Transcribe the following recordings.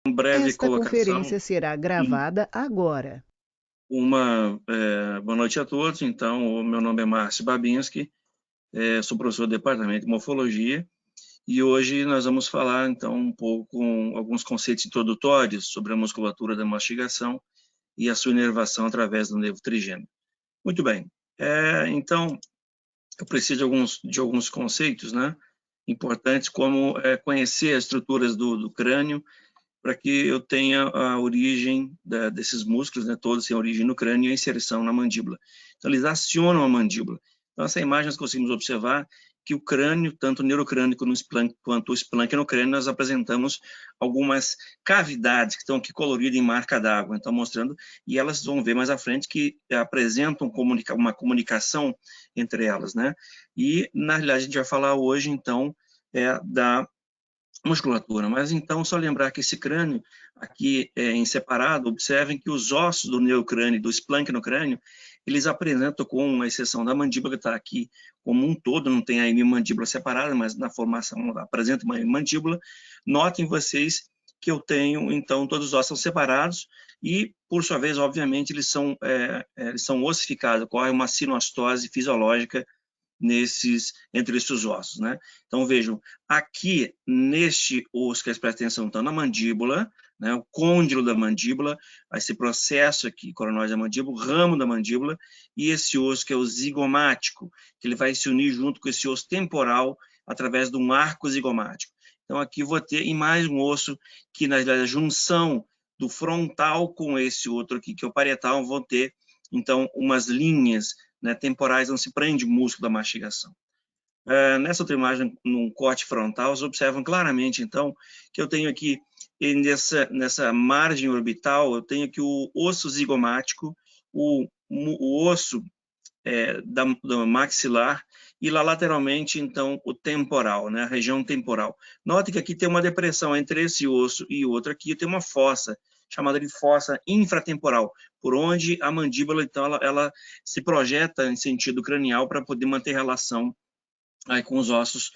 Breve Esta colocação. conferência será gravada agora. Boa noite a todos. Então, o meu nome é Márcio Babinski, sou professor do Departamento de Morfologia e hoje nós vamos falar então um pouco com alguns conceitos introdutórios sobre a musculatura da mastigação e a sua inervação através do nervo trigêmeo. Muito bem. Então, eu preciso de alguns conceitos, né, importantes, como conhecer as estruturas do crânio, para que eu tenha a origem desses músculos, né, todos têm origem no crânio e a inserção na mandíbula. Então, eles acionam a mandíbula. Então, essa imagem nós conseguimos observar que o crânio, tanto o neurocrânio quanto o esplanquenocrânio, nós apresentamos algumas cavidades que estão aqui coloridas em marca d'água, então mostrando, e elas vão ver mais à frente que apresentam uma comunicação entre elas, né? E, na realidade, a gente vai falar hoje, então, da musculatura. Mas então, só lembrar que esse crânio aqui em separado, observem que os ossos do neurocrânio e do esplanquenocrânio, eles apresentam, com a exceção da mandíbula que está aqui como um todo, não tem aí mandíbula separada, mas na formação apresenta uma mandíbula. Notem vocês que eu tenho, então, todos os ossos são separados e, por sua vez, obviamente, eles são ossificados, ocorre uma sinostose fisiológica entre esses ossos, né? Então, vejam, aqui neste osso que eles prestam atenção, então, na mandíbula, né, o côndilo da mandíbula, esse processo aqui, coronoide da mandíbula, o ramo da mandíbula, e esse osso que é o zigomático, que ele vai se unir junto com esse osso temporal através de um arco zigomático. Então, aqui vou ter em mais um osso que, na verdade, a junção do frontal com esse outro aqui, que é o parietal, vão ter, então, umas linhas, né, temporais, não se prende o músculo da mastigação. Nessa outra imagem, num corte frontal, vocês observam claramente, então, que eu tenho aqui, nessa margem orbital, eu tenho aqui o osso zigomático, o osso do maxilar, e lá lateralmente, então, o temporal, né, a região temporal. Note que aqui tem uma depressão entre esse osso e o outro aqui, tem uma fossa, chamada de fossa infratemporal, por onde a mandíbula, então, ela se projeta em sentido cranial para poder manter relação aí com os ossos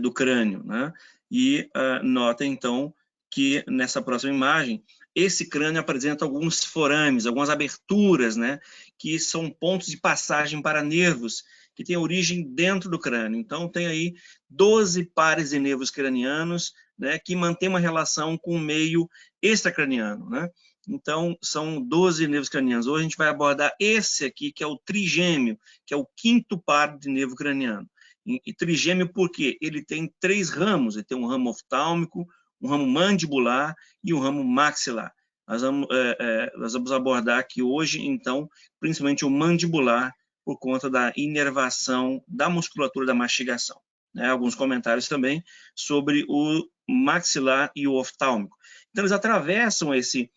do crânio, né? E notem, então, que nessa próxima imagem, esse crânio apresenta alguns forames, algumas aberturas, né? Que são pontos de passagem para nervos que têm origem dentro do crânio. Então, tem aí 12 pares de nervos cranianos, né? Que mantêm uma relação com o meio extracraniano, né? Então, são 12 nervos cranianos. Hoje a gente vai abordar esse aqui, que é o trigêmeo, que é o quinto par de nervo craniano. E trigêmeo porque ele tem 3 ramos, ele tem um ramo oftálmico, um ramo mandibular e um ramo maxilar. Nós vamos abordar aqui hoje, então, principalmente o mandibular, por conta da inervação da musculatura da mastigação. Né? Alguns comentários também sobre o maxilar e o oftálmico. Então, eles atravessam esses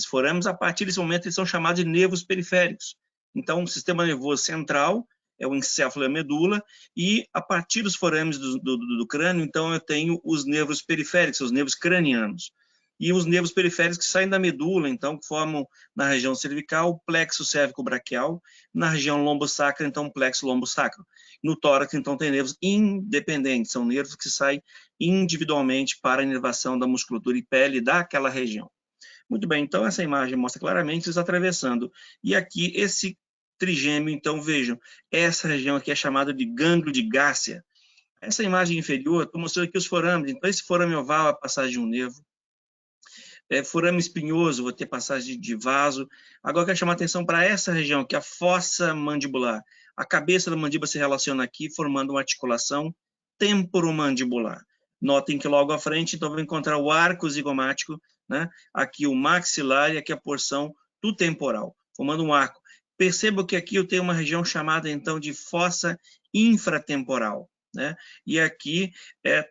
forames, a partir desse momento eles são chamados de nervos periféricos. Então, o sistema nervoso central é o encéfalo e a medula, e a partir dos forames do crânio, então, eu tenho os nervos periféricos, os nervos cranianos. E os nervos periféricos que saem da medula, então, que formam na região cervical, o plexo cérvico-braquial, na região lombosacra, então, o plexo lombosacro. No tórax, então, tem nervos independentes, são nervos que saem individualmente para a inervação da musculatura e pele daquela região. Muito bem, então essa imagem mostra claramente eles atravessando. E aqui, esse trigêmeo, então, vejam, essa região aqui é chamada de gânglio de Gássia. Essa imagem inferior, estou mostrando aqui os forames. Então, esse forame oval é a passagem de um nervo. Forame espinhoso, vou ter passagem de vaso. Agora, eu quero chamar a atenção para essa região, que é a fossa mandibular. A cabeça da mandíbula se relaciona aqui, formando uma articulação temporomandibular. Notem que logo à frente, então, vou encontrar o arco zigomático, né? Aqui o maxilar e aqui a porção do temporal, formando um arco. Perceba que aqui eu tenho uma região chamada, então, de fossa infratemporal, né? E aqui,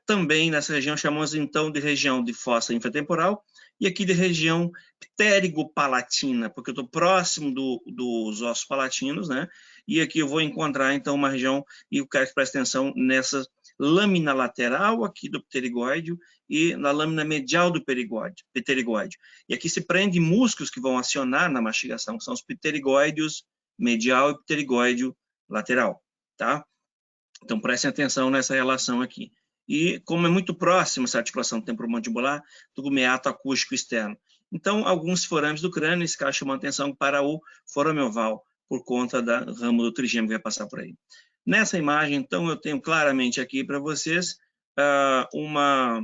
também nessa região, chamamos, então, de região de fossa infratemporal, e aqui de região pterigo-palatina, porque eu estou próximo dos ossos palatinos, né? E aqui eu vou encontrar, então, uma região, e eu quero que preste atenção nessa lâmina lateral aqui do pterigoide e na lâmina medial do pterigoide. E aqui se prende músculos que vão acionar na mastigação, que são os pterigoides medial e pterigoide lateral, tá? Então, prestem atenção nessa relação aqui. e como é muito próxima essa articulação temporomandibular do meato acústico externo. Então, alguns forames do crânio, esse caso chamou atenção para o forame oval, por conta da ramo do trigêmeo que vai passar por aí. Nessa imagem, então, eu tenho claramente aqui para vocês uma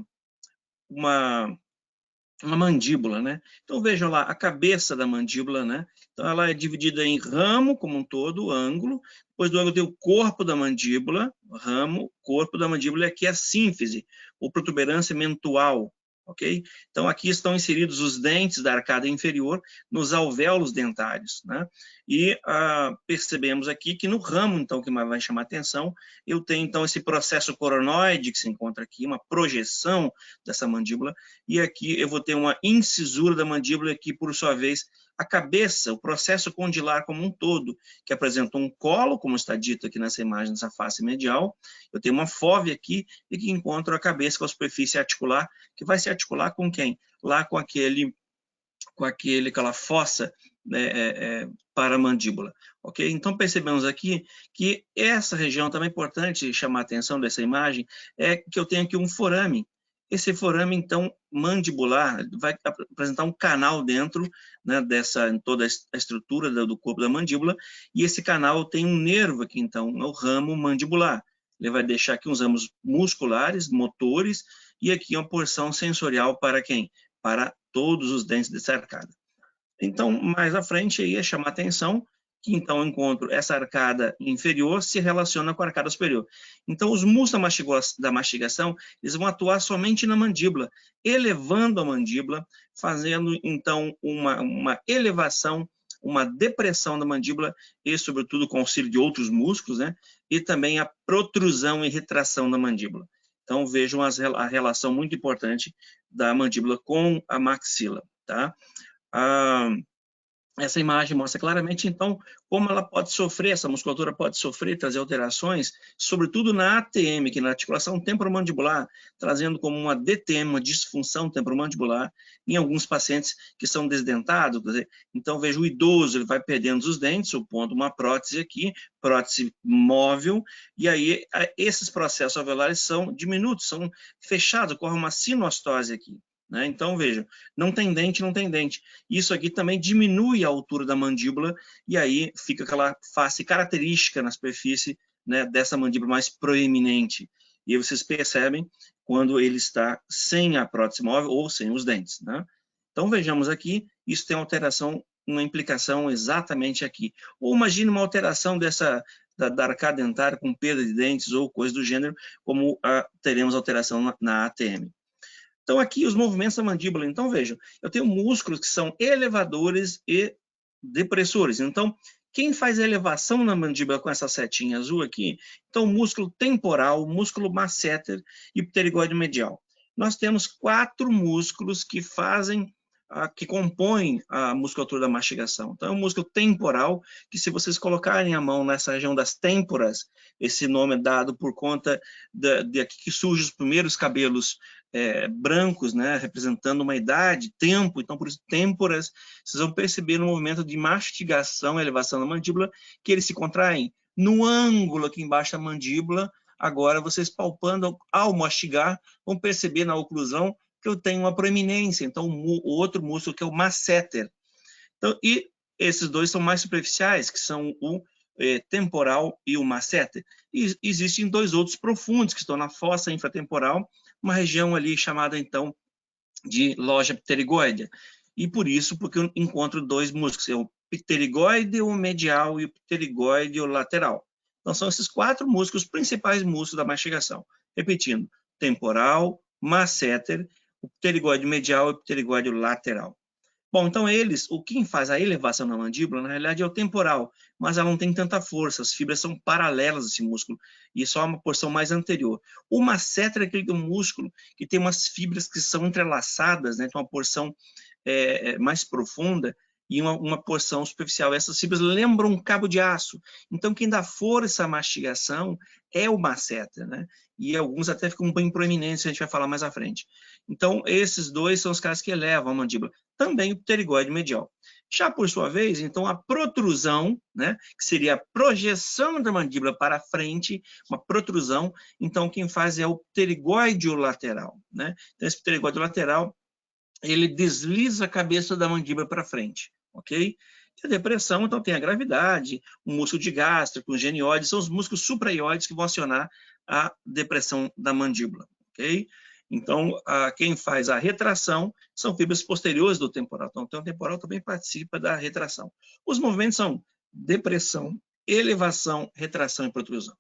mandíbula, né? Então, vejam lá, a cabeça da mandíbula, né? Então, ela é dividida em ramo como um todo, ângulo, depois do ângulo tem o corpo da mandíbula, ramo, corpo da mandíbula, e aqui a sínfise, ou protuberância mentual, ok? Então, aqui estão inseridos os dentes da arcada inferior nos alvéolos dentários, né? E percebemos aqui que no ramo, então, que mais vai chamar atenção, eu tenho, então, esse processo coronoide que se encontra aqui, uma projeção dessa mandíbula, e aqui eu vou ter uma incisura da mandíbula, aqui, por sua vez, a cabeça, o processo condilar como um todo, que apresenta um colo, como está dito aqui nessa imagem, nessa face medial. Eu tenho uma fóvea aqui e que encontro a cabeça com a superfície articular, que vai se articular com quem? Lá com aquela fossa, né, para a mandíbula. Ok? Então percebemos aqui que essa região também é importante chamar a atenção dessa imagem, é que eu tenho aqui um forame. Esse forame, então, mandibular, vai apresentar um canal dentro, né, em toda a estrutura do corpo da mandíbula, e esse canal tem um nervo aqui, então, é o ramo mandibular. Ele vai deixar aqui uns ramos musculares, motores, e aqui uma porção sensorial para quem? Para todos os dentes dessa arcada. Então, mais à frente, aí é chamar a atenção que, então, eu encontro essa arcada inferior se relaciona com a arcada superior. Então, os músculos da mastigação, eles vão atuar somente na mandíbula, elevando a mandíbula, fazendo, então, uma elevação, uma depressão da mandíbula e, sobretudo, com auxílio de outros músculos, né? E também a protrusão e retração da mandíbula. Então, vejam a relação muito importante da mandíbula com a maxila, tá? Essa imagem mostra claramente, então, como ela pode sofrer, essa musculatura pode sofrer, trazer alterações, sobretudo na ATM, que é na articulação temporomandibular, trazendo como uma DTM, uma disfunção temporomandibular, em alguns pacientes que são desdentados. Quer dizer, então, veja, o idoso ele vai perdendo os dentes, supondo uma prótese aqui, prótese móvel, e aí esses processos alveolares são diminutos, são fechados, ocorre uma sinostose aqui. Né? Então, veja, não tem dente, não tem dente. Isso aqui também diminui a altura da mandíbula e aí fica aquela face característica na superfície, né, dessa mandíbula mais proeminente. E aí vocês percebem quando ele está sem a prótese móvel ou sem os dentes. Né? Então, vejamos aqui, isso tem uma implicação exatamente aqui. Ou imagine uma alteração da arcada dentária com perda de dentes ou coisa do gênero, como teremos alteração na ATM. Então, aqui os movimentos da mandíbula. Então, vejam, eu tenho músculos que são elevadores e depressores. Então, quem faz a elevação na mandíbula com essa setinha azul aqui? Então, o músculo temporal, o músculo masseter e o pterigoide medial. Nós temos 4 músculos que compõem a musculatura da mastigação. Então, é o músculo temporal, que se vocês colocarem a mão nessa região das têmporas, esse nome é dado por conta de aqui que surgem os primeiros cabelos brancos, né, representando uma idade, tempo, então por isso têmporas, vocês vão perceber no movimento de mastigação, elevação da mandíbula, que eles se contraem no ângulo aqui embaixo da mandíbula. Agora vocês palpando ao mastigar, vão perceber na oclusão que eu tenho uma proeminência, então o outro músculo que é o masseter. Então, e esses dois são mais superficiais, que são o temporal e o masseter. E existem 2 outros profundos que estão na fossa infratemporal, uma região ali chamada, então, de loja pterigoide. E por isso, porque eu encontro 2 músculos, é o pterigoide, o medial, e o pterigoide, o lateral. Então, são esses 4 músculos, os principais músculos da mastigação. Repetindo, temporal, masseter, o pterigoide medial e o pterigoide lateral. Bom, então quem faz a elevação na mandíbula, na realidade, é o temporal, mas ela não tem tanta força, as fibras são paralelas a esse músculo, e só uma porção mais anterior. O masseter é aquele músculo que tem umas fibras que são entrelaçadas, né, então uma porção mais profunda e uma porção superficial. Essas fibras lembram um cabo de aço. Então, quem dá força à mastigação é o masseter, né? E alguns até ficam bem proeminentes, a gente vai falar mais à frente. Então, esses 2 são os caras que elevam a mandíbula. Também o pterigoide medial. Já por sua vez, então, a protrusão, né, que seria a projeção da mandíbula para frente, uma protrusão, então quem faz é o pterigóide lateral, né? Então, esse pterigóide lateral, ele desliza a cabeça da mandíbula para frente, ok? E a depressão, então, tem a gravidade, o músculo digástrico, o genióide, são os músculos supraioides que vão acionar a depressão da mandíbula, ok? Então, quem faz a retração são fibras posteriores do temporal. Então, o temporal também participa da retração. Os movimentos são depressão, elevação, retração e protrusão.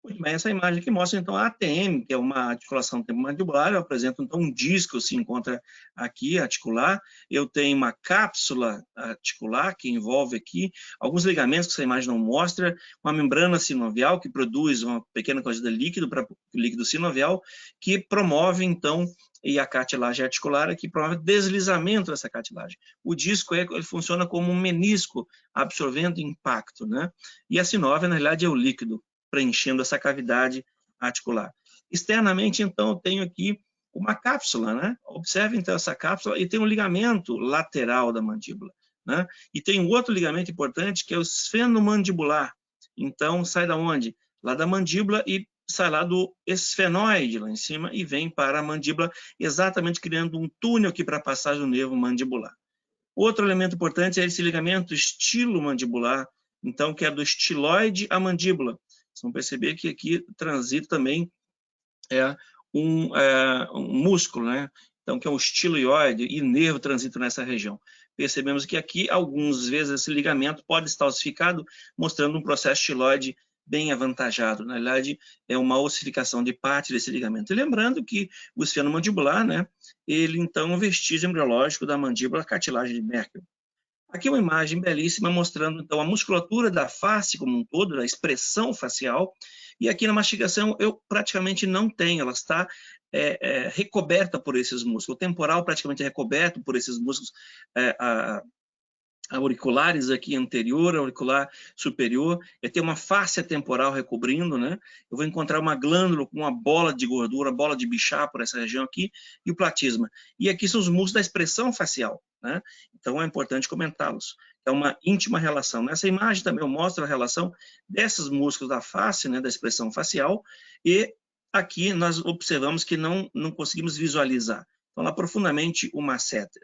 Muito bem, essa imagem aqui mostra, então, a ATM, que é uma articulação temporomandibular. Eu apresento, então, um disco, se encontra aqui, articular. Eu tenho uma cápsula articular, que envolve aqui alguns ligamentos que essa imagem não mostra, uma membrana sinovial, que produz uma pequena quantidade de líquido, para líquido sinovial, que promove, então, e a cartilagem articular, que promove deslizamento dessa cartilagem. O disco ele funciona como um menisco, absorvendo impacto, né? E a sinovia, na realidade, é o líquido preenchendo essa cavidade articular. Externamente, então, eu tenho aqui uma cápsula, né? Observe, então, essa cápsula, e tem um ligamento lateral da mandíbula, né? E tem um outro ligamento importante, que é o esfenomandibular. Então, sai da onde? Lá da mandíbula e sai lá do esfenoide, lá em cima, e vem para a mandíbula, exatamente criando um túnel aqui para a passagem do nervo mandibular. Outro elemento importante é esse ligamento estilomandibular, então, que é do estiloide à mandíbula. Vocês vão perceber que aqui transita também um músculo, né? Então, que é um estiloide e nervo transita nessa região. Percebemos que aqui, algumas vezes, esse ligamento pode estar ossificado, mostrando um processo estiloide bem avantajado. Na verdade, é uma ossificação de parte desse ligamento. E lembrando que o esfenomandibular, né? Ele, então, é um vestígio embriológico da mandíbula, cartilagem de Merkel. Aqui uma imagem belíssima mostrando, então, a musculatura da face como um todo, da expressão facial, e aqui na mastigação eu praticamente não tenho, ela está recoberta por esses músculos. O temporal praticamente é recoberto por esses músculos auriculares aqui anterior, auricular superior, tem uma fáscia temporal recobrindo, né? Eu vou encontrar uma glândula com uma bola de gordura, bola de Bichat por essa região aqui, e o platisma. E aqui são os músculos da expressão facial, né? Então é importante comentá-los. É uma íntima relação. Nessa imagem também eu mostro a relação desses músculos da face, né, da expressão facial, e aqui nós observamos que não conseguimos visualizar. Então lá profundamente o masseter.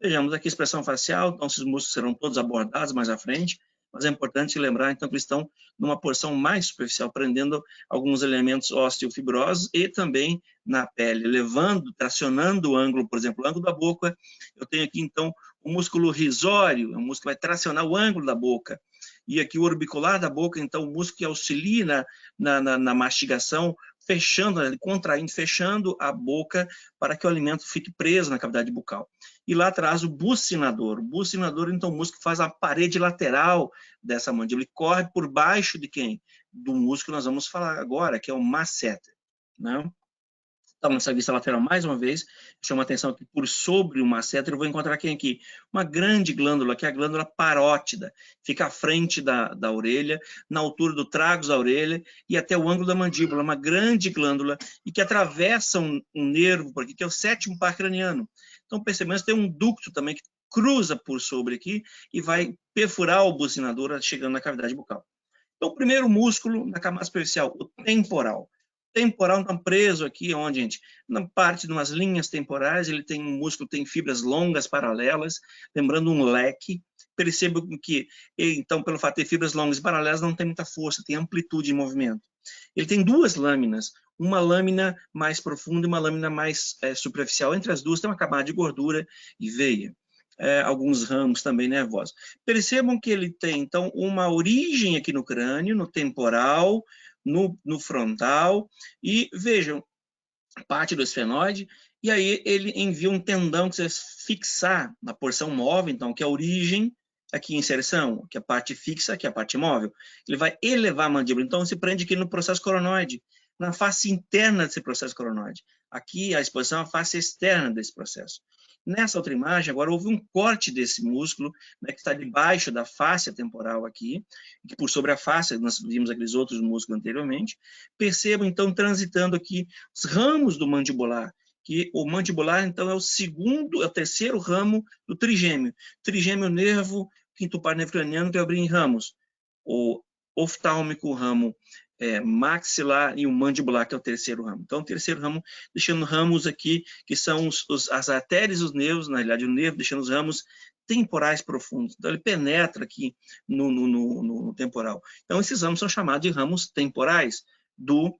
Vejamos aqui a expressão facial, então esses músculos serão todos abordados mais à frente, mas é importante lembrar, então, que eles estão numa porção mais superficial, prendendo alguns elementos osteofibrosos e também na pele, levando, tracionando o ângulo, por exemplo, o ângulo da boca. Eu tenho aqui, então, o músculo risório, o músculo que vai tracionar o ângulo da boca. E aqui o orbicular da boca, então, o músculo que auxilia na mastigação, fechando, contraindo, fechando a boca para que o alimento fique preso na cavidade bucal. E lá atrás o bucinador. O bucinador, então, o músculo que faz a parede lateral dessa mandíbula e corre por baixo de quem? Do músculo que nós vamos falar agora, que é o masseter, né? Então, nessa vista lateral, mais uma vez, chama a atenção que por sobre o masseter eu vou encontrar quem aqui? Uma grande glândula, que é a glândula parótida, fica à frente da orelha, na altura do tragus da orelha e até o ângulo da mandíbula, uma grande glândula e que atravessa um nervo por aqui, que é o sétimo par craniano. Então, percebemos que tem um ducto também que cruza por sobre aqui e vai perfurar o bucinador, chegando na cavidade bucal. Então, o primeiro músculo na camada superficial, o temporal. Temporal está preso aqui, onde, gente? Na parte de umas linhas temporais, ele tem um músculo, tem fibras longas paralelas, lembrando um leque. Percebo que, então, pelo fato de ter fibras longas e paralelas, não tem muita força, tem amplitude de movimento. Ele tem duas lâminas, uma lâmina mais profunda e uma lâmina mais superficial. Entre as duas tem uma camada de gordura e veia. Alguns ramos também nervosos. Percebam que ele tem, então, uma origem aqui no crânio, no temporal, no frontal, e vejam, parte do esfenoide, e aí ele envia um tendão que você vai fixar na porção móvel, então, que é a origem, aqui inserção, que é a parte fixa, que é a parte móvel. Ele vai elevar a mandíbula, então se prende aqui no processo coronoide, na face interna desse processo coronoide. Aqui a exposição é a face externa desse processo. Nessa outra imagem, agora houve um corte desse músculo, né, que está debaixo da face temporal aqui, que por sobre a face, nós vimos aqueles outros músculos anteriormente. Percebam, então, transitando aqui os ramos do mandibular, que o mandibular, então, é o terceiro ramo do trigêmeo. Trigêmeo nervo, quinto par nervo craniano, que é abrir em ramos. O oftálmico, ramo maxilar, e o mandibular, que é o terceiro ramo. Então, o terceiro ramo, deixando ramos aqui, que são as artérias e os nervos, na realidade, o nervo, deixando os ramos temporais profundos. Então, ele penetra aqui no temporal. Então, esses ramos são chamados de ramos temporais do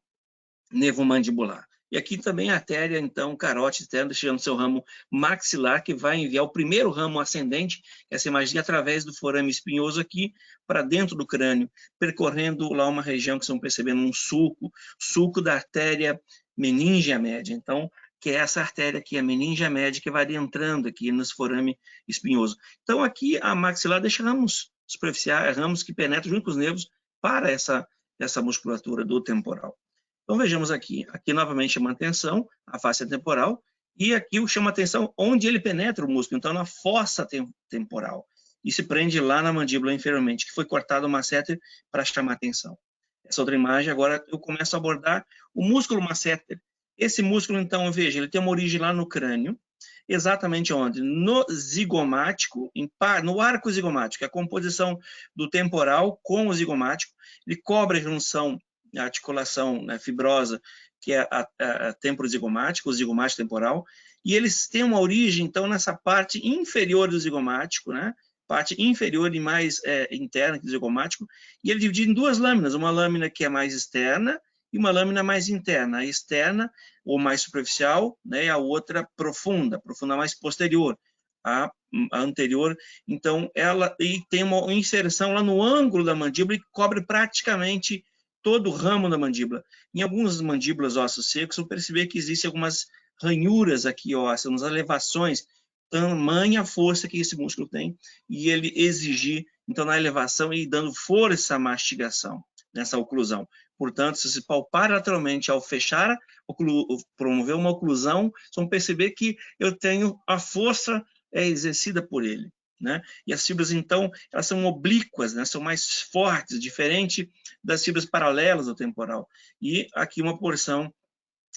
nervo mandibular. E aqui também a artéria, então, carótide externa, deixando seu ramo maxilar, que vai enviar o primeiro ramo ascendente, essa imagem, através do forame espinhoso aqui, para dentro do crânio, percorrendo lá uma região que vocês vão percebendo um sulco da artéria meningea média. Então, que é essa artéria aqui, a meningea média, que vai adentrando aqui nesse forame espinhoso. Então, aqui a maxilar deixa ramos superficiais, ramos que penetram junto com os nervos para essa musculatura do temporal. Então, vejamos aqui. Aqui, novamente, chama atenção a face temporal. E aqui o chama atenção onde ele penetra o músculo. Então, na fossa temporal. E se prende lá na mandíbula inferiormente, que foi cortado o masseter para chamar atenção. Essa outra imagem, agora eu começo a abordar o músculo masseter. Esse músculo, então, veja, ele tem uma origem lá no crânio. Exatamente onde? No zigomático, no arco zigomático, é a composição do temporal com o zigomático. Ele cobre a junção, a articulação, né, fibrosa, que é a temporozigomática, o zigomático temporal, e eles têm uma origem, então, nessa parte inferior do zigomático, né, parte inferior e mais interna do zigomático, e ele divide em duas lâminas, uma lâmina que é mais externa e uma lâmina mais interna. A externa, ou mais superficial, né, e a outra profunda mais posterior. A anterior, então, ela tem uma inserção lá no ângulo da mandíbula e cobre praticamente todo o ramo da mandíbula. Em algumas mandíbulas ossos secos, eu percebi que existem algumas ranhuras aqui ósseas, umas elevações, tamanha força que esse músculo tem, e ele exigir, então, na elevação e dando força à mastigação, nessa oclusão. Portanto, se se palpar lateralmente ao fechar, promover uma oclusão, vocês vão perceber que eu tenho a força exercida por ele. Né? E as fibras, então, elas são oblíquas, né? São mais fortes, diferente das fibras paralelas ao temporal. E aqui uma porção,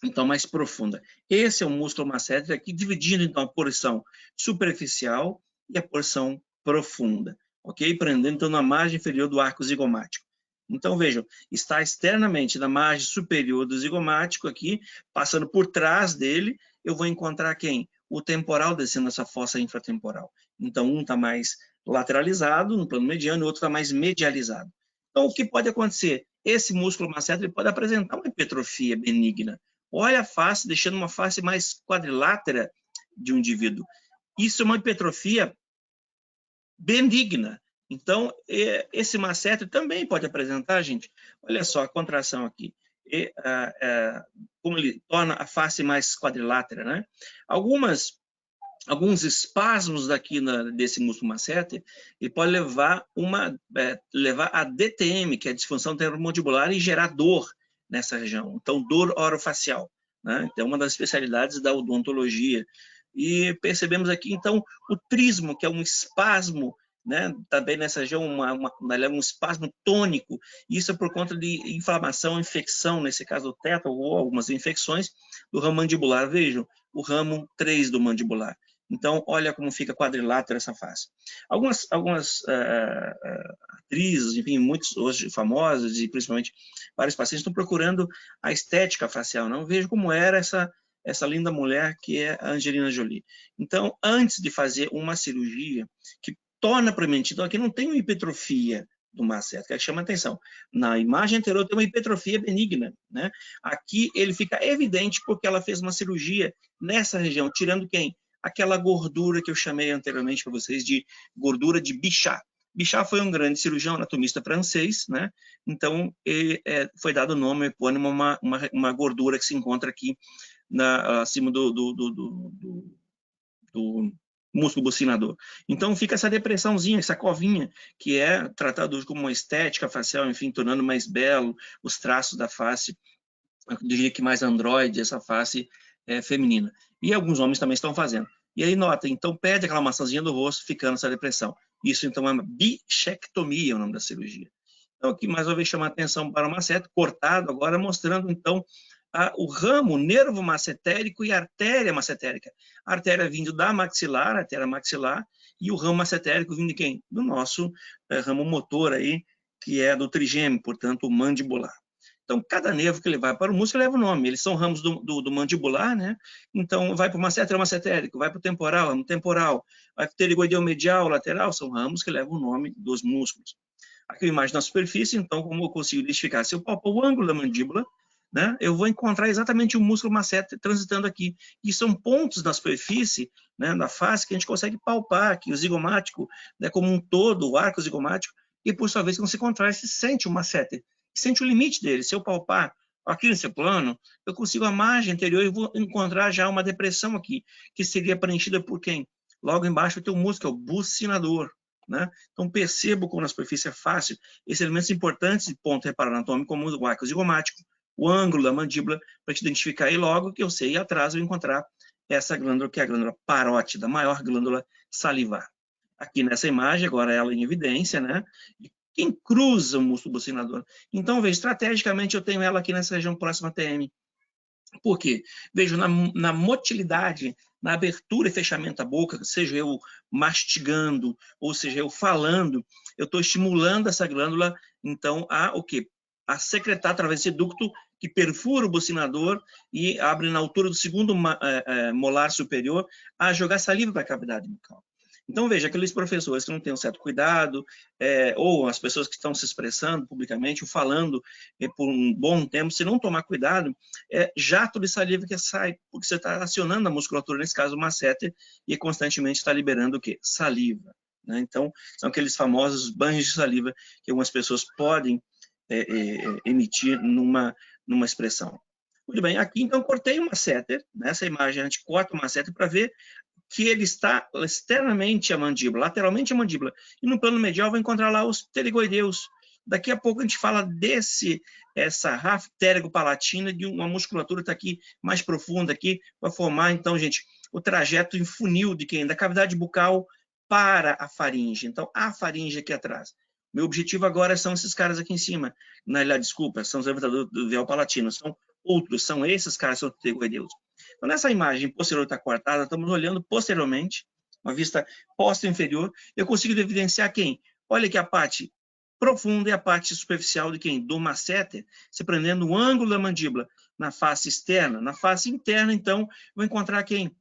então, mais profunda. Esse é o músculo masseter aqui, dividindo, então, a porção superficial e a porção profunda, ok? Prendendo, então, na margem inferior do arco zigomático. Então, vejam, está externamente na margem superior do zigomático aqui, passando por trás dele, eu vou encontrar quem? O temporal descendo essa fossa infratemporal. Então, um está mais lateralizado, no plano mediano, e o outro está mais medializado. Então, o que pode acontecer? Esse músculo masseter pode apresentar uma hipertrofia benigna. Olha a face, deixando uma face mais quadrilátera de um indivíduo. Isso é uma hipertrofia benigna. Então, esse masseter também pode apresentar, gente, olha só a contração aqui, como ele torna a face mais quadrilátera, né? Alguns espasmos daqui desse músculo masseter, ele pode levar a DTM, que é a disfunção temporomandibular, e gerar dor nessa região. Então, dor orofacial, né? Então, uma das especialidades da odontologia. E percebemos aqui, então, o trismo, que é um espasmo, né? Também nessa região, um espasmo tônico. Isso é por conta de inflamação, infecção, nesse caso do tétano, ou algumas infecções do ramo mandibular. Vejam, o ramo 3 do mandibular. Então, olha como fica quadrilátero essa face. Algumas atrizes, enfim, muitos hoje famosas, e principalmente vários pacientes, estão procurando a estética facial. Não vejo como era essa linda mulher que é a Angelina Jolie. Então, antes de fazer uma cirurgia que torna proeminente, então aqui não tem uma hipertrofia do masseter, que chama atenção. Na imagem anterior tem uma hipertrofia benigna, né? Aqui ele fica evidente porque ela fez uma cirurgia nessa região, tirando quem? Aquela gordura que eu chamei anteriormente para vocês de gordura de Bichat. Bichat foi um grande cirurgião anatomista francês, né? Então foi dado o nome epônimo a uma gordura que se encontra aqui acima do músculo bucinador. Então fica essa depressãozinha, essa covinha, que é tratado hoje como uma estética facial, enfim, tornando mais belo os traços da face, eu diria que mais androide, essa face feminina. E alguns homens também estão fazendo. E aí nota, então perde aquela maçãzinha do rosto, ficando essa depressão. Isso então é uma bichectomia, o nome da cirurgia. Então aqui mais uma vez chama a atenção para o masseter, cortado, agora mostrando então o ramo, nervo massetérico e artéria massetérica. A artéria vindo da maxilar, a artéria maxilar, e o ramo massetérico vindo de quem? Do nosso ramo motor aí, que é do trigêmeo, portanto, o mandibular. Então, cada nervo que ele vai para o músculo leva o nome. Eles são ramos do mandibular, né? Então, vai para o masseter massetérico, vai para o temporal, ramo temporal, vai para o pterigoideu medial, lateral, são ramos que levam o nome dos músculos. Aqui a imagem na superfície, então, como eu consigo identificar? Se eu palpar o ângulo da mandíbula, né, eu vou encontrar exatamente o músculo masseter transitando aqui. E são pontos na superfície, né, na face, que a gente consegue palpar aqui, o zigomático, né, como um todo, o arco zigomático, e por sua vez, quando se contrai, se sente o masseter, sente o limite dele. Se eu palpar aqui nesse plano, eu consigo a margem anterior e vou encontrar já uma depressão aqui, que seria preenchida por quem? Logo embaixo tem o músculo, é o bucinador. Né? Então, percebo como na superfície é fácil esses elementos importantes de ponto reparar anatômico, como o arco zigomático, o ângulo da mandíbula, para te identificar aí logo que eu sei, e atrás eu encontrar essa glândula, que é a glândula parótida, a maior glândula salivar. Aqui nessa imagem, agora ela em evidência, né? E quem cruza o músculo bucinador? Então, veja, estrategicamente eu tenho ela aqui nessa região próxima à TM. Por quê? Vejo na motilidade, na abertura e fechamento da boca, seja eu mastigando, ou seja eu falando, eu estou estimulando essa glândula, então, o quê? A secretar através desse ducto que perfura o bucinador e abre na altura do segundo molar superior a jogar saliva para a cavidade bucal. Então, veja, aqueles professores que não têm um certo cuidado, ou as pessoas que estão se expressando publicamente, ou falando por um bom tempo, se não tomar cuidado, jato de saliva que sai, porque você está acionando a musculatura, nesse caso o masseter, e constantemente está liberando o quê? Saliva. Né? Então, são aqueles famosos banhos de saliva que algumas pessoas podem emitir numa expressão. Muito bem, aqui então cortei o masseter, nessa imagem a gente corta o masseter para ver que ele está externamente à mandíbula, lateralmente à mandíbula. E no plano medial vai encontrar lá os pterigoideus. Daqui a pouco a gente fala essa ráfia pterigopalatina, de uma musculatura que está aqui mais profunda aqui, para formar, então, gente, o trajeto em funil de quem? Da cavidade bucal para a faringe. Então, a faringe aqui atrás. Meu objetivo agora são esses caras aqui em cima. Desculpa, são os levantadores do véu palatino, são outros, são esses caras que são pterigoideus. Então, nessa imagem posterior está cortada, estamos olhando posteriormente, uma vista posto-inferior, eu consigo evidenciar quem? Olha aqui a parte profunda e a parte superficial de quem? Do masseter, se prendendo o ângulo da mandíbula na face externa. Na face interna, então, vou encontrar quem?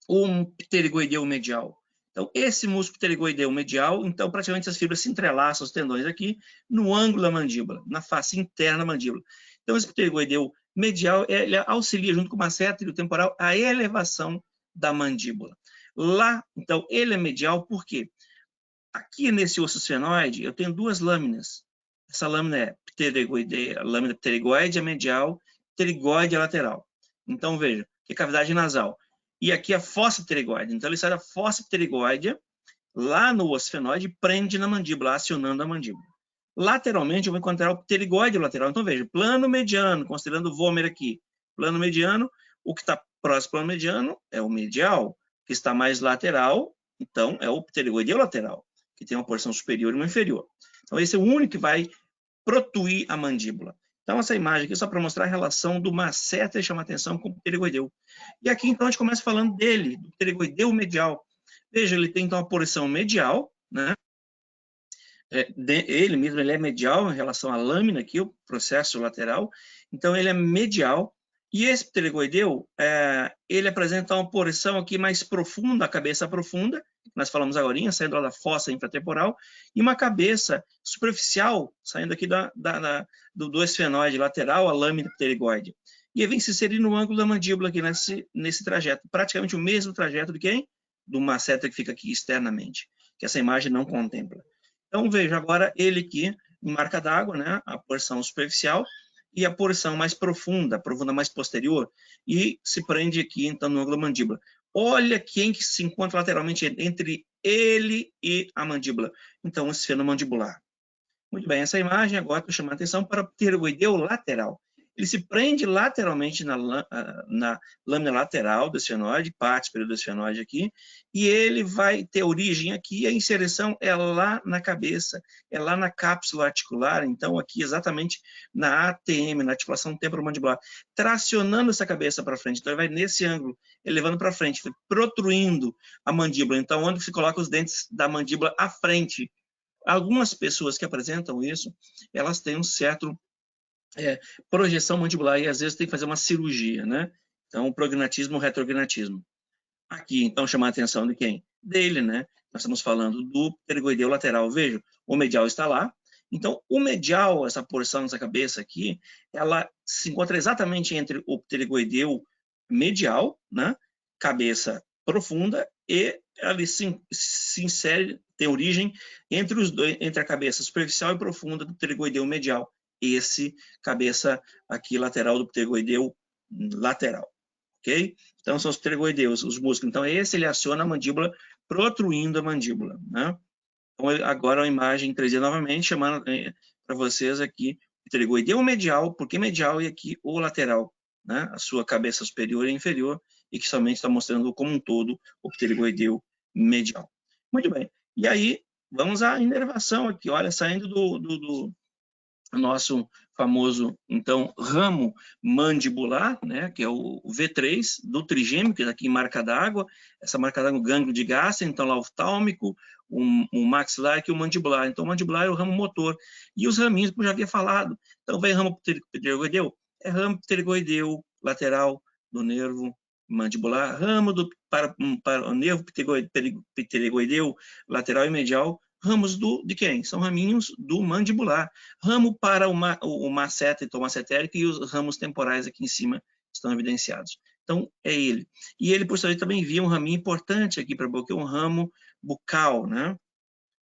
O pterigoideu medial. Então, esse músculo pterigoideu medial, então, praticamente as fibras se entrelaçam, os tendões aqui, no ângulo da mandíbula, na face interna da mandíbula. Então, esse pterigoideu medial, ele auxilia, junto com o masseter e o temporal, a elevação da mandíbula. Lá, então, ele é medial por quê? Aqui nesse osso esfenoide, eu tenho duas lâminas. Essa lâmina é pterigoide, a lâmina pterigoide é medial, pterigoide é lateral. Então, veja, que é cavidade nasal. E aqui a fossa pterigoide. Então, ele sai da fossa pterigoide, lá no osso esfenoide, e prende na mandíbula, acionando a mandíbula. Lateralmente, eu vou encontrar o pterigoide lateral. Então, veja, plano mediano, considerando o vômer aqui. Plano mediano, o que está próximo ao plano mediano é o medial, que está mais lateral, então é o pterigoideu lateral, que tem uma porção superior e uma inferior. Então, esse é o único que vai protuir a mandíbula. Então, essa imagem aqui é só para mostrar a relação do masseter e chamar atenção com o pterigoideu. E aqui, então, a gente começa falando dele, do pterigoideu medial. Veja, ele tem, então, a porção medial, né? Ele mesmo ele é medial em relação à lâmina aqui, o processo lateral. Então, ele é medial. E esse pterigoideu, ele apresenta uma porção aqui mais profunda, a cabeça profunda, nós falamos agora, saindo lá da fossa infratemporal, e uma cabeça superficial, saindo aqui do esfenoide lateral, a lâmina pterigoide. E vem se inserir no ângulo da mandíbula aqui nesse trajeto, praticamente o mesmo trajeto de quem? Do masseter que fica aqui externamente, que essa imagem não contempla. Então, veja agora ele aqui, em marca d'água, né, a porção superficial, e a porção mais profunda, mais posterior, e se prende aqui, então, no ângulo da mandíbula. Olha quem que se encontra lateralmente entre ele e a mandíbula. Então, o esfeno mandibular. Muito bem, essa imagem agora estou chamando a atenção para o pterigoideu lateral. ele se prende lateralmente na lâmina lateral do esfenoide, parte superior do esfenoide aqui, e ele vai ter origem aqui, a inserção é lá na cabeça, é lá na cápsula articular, então aqui exatamente na ATM, na articulação temporomandibular, tracionando essa cabeça para frente, então ele vai nesse ângulo, elevando para frente, protruindo a mandíbula, então onde se coloca os dentes da mandíbula à frente. Algumas pessoas que apresentam isso, elas têm um certo projeção mandibular e às vezes tem que fazer uma cirurgia, né? Então, prognatismo, retrognatismo. Aqui, então, chamar a atenção de quem? Dele, né? Nós estamos falando do pterygoideu lateral. Veja, o medial está lá. Então, o medial, essa porção dessa cabeça aqui, ela se encontra exatamente entre o pterygoideu medial, né? Cabeça profunda, e ela se insere, tem origem entre os dois, entre a cabeça superficial e profunda do pterygoideu medial. Esse cabeça aqui lateral do pterygoideu lateral, ok? Então são os pterygoideus, os músculos. Então esse ele aciona a mandíbula, protruindo a mandíbula, né? Então agora a imagem 3D novamente, chamando para vocês aqui pterygoideu medial, porque medial e aqui o lateral, né? A sua cabeça superior e inferior, e que somente está mostrando como um todo o pterygoideu medial. Muito bem. E aí vamos à inervação aqui, olha, saindo do nosso famoso, então, ramo mandibular, né, que é o V3 do trigêmeo, que é aqui em marca d'água, essa marca d'água, o gânglio de Gassen, então lá o oftálmico, o maxilar e o mandibular. Então, o mandibular é o ramo motor. E os raminhos, como eu já havia falado, então vem ramo pterygoideu, é ramo pterygoideu lateral do nervo mandibular, ramo para o nervo pterygoideu lateral e medial, ramos de quem? São raminhos do mandibular. Ramo para o masseter e massetérico, e os ramos temporais aqui em cima estão evidenciados. Então, é ele. E ele, por sua vez, também via um raminho importante aqui para a boca, um ramo bucal, né?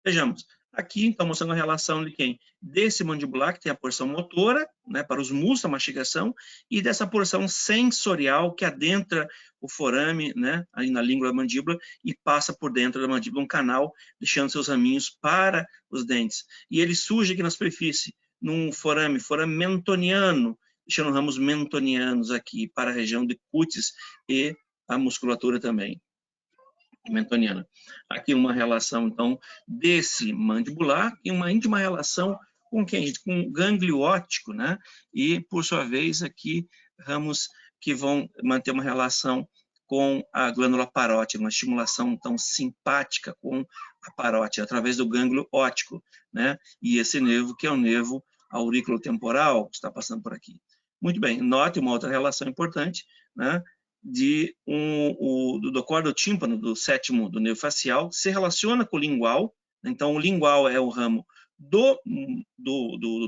Vejamos. Aqui, então, mostrando a relação de quem? Desse mandibular, que tem a porção motora, né, para os músculos, a mastigação, e dessa porção sensorial que adentra o forame, né, aí na língua da mandíbula, e passa por dentro da mandíbula, um canal, deixando seus raminhos para os dentes. E ele surge aqui na superfície, num forame mentoniano, deixando ramos mentonianos aqui para a região de cutis e a musculatura também mentoniana. Aqui uma relação, então, desse mandibular e uma íntima relação com quem? Com o gânglio óptico, né? E, por sua vez, aqui, ramos que vão manter uma relação com a glândula parótida, uma estimulação, então, simpática com a parótida, através do gânglio óptico, né? E esse nervo, que é o nervo auriculotemporal, que está passando por aqui. Muito bem, note uma outra relação importante, né? Do córdo tímpano, do sétimo do nervo facial, se relaciona com o lingual. Então, o lingual é o ramo do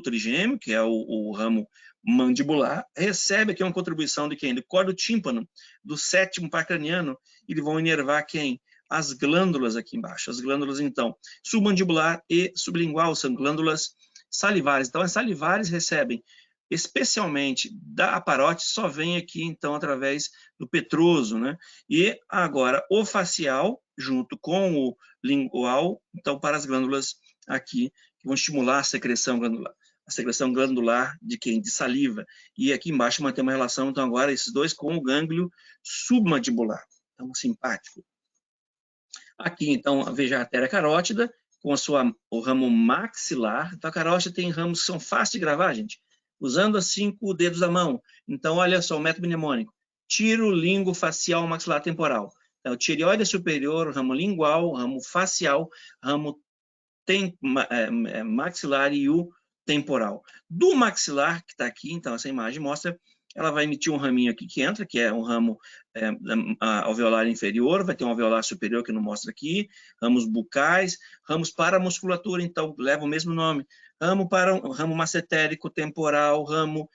trigêmeo, que é o ramo mandibular, recebe aqui uma contribuição de quem? Do córdo tímpano, do sétimo par craniano, e eles vão inervar quem? As glândulas aqui embaixo. As glândulas, então, submandibular e sublingual, são glândulas salivares. Então, as salivares recebem especialmente da parótide, só vem aqui, então, através do petroso, né? E agora, o facial, junto com o lingual, então, para as glândulas aqui, que vão estimular a secreção glandular de quem? De saliva. E aqui embaixo mantém uma relação, então, agora, esses dois com o gânglio submandibular, então, simpático. Aqui, então, veja a artéria carótida, com o ramo maxilar. Então, a carótida tem ramos que são fáceis de gravar, gente, usando as 5 dedos da mão. Então, olha só, o método mnemônico. Tiro, lingo, facial, maxilar temporal. Então, tireoide superior, ramo lingual, ramo facial, ramo maxilar e o temporal. Do maxilar, que está aqui, então, essa imagem mostra, ela vai emitir um raminho aqui que entra, que é um ramo alveolar inferior, vai ter um alveolar superior que não mostra aqui, ramos bucais, ramos para a musculatura, então, leva o mesmo nome. Ramo massetérico temporal, ramo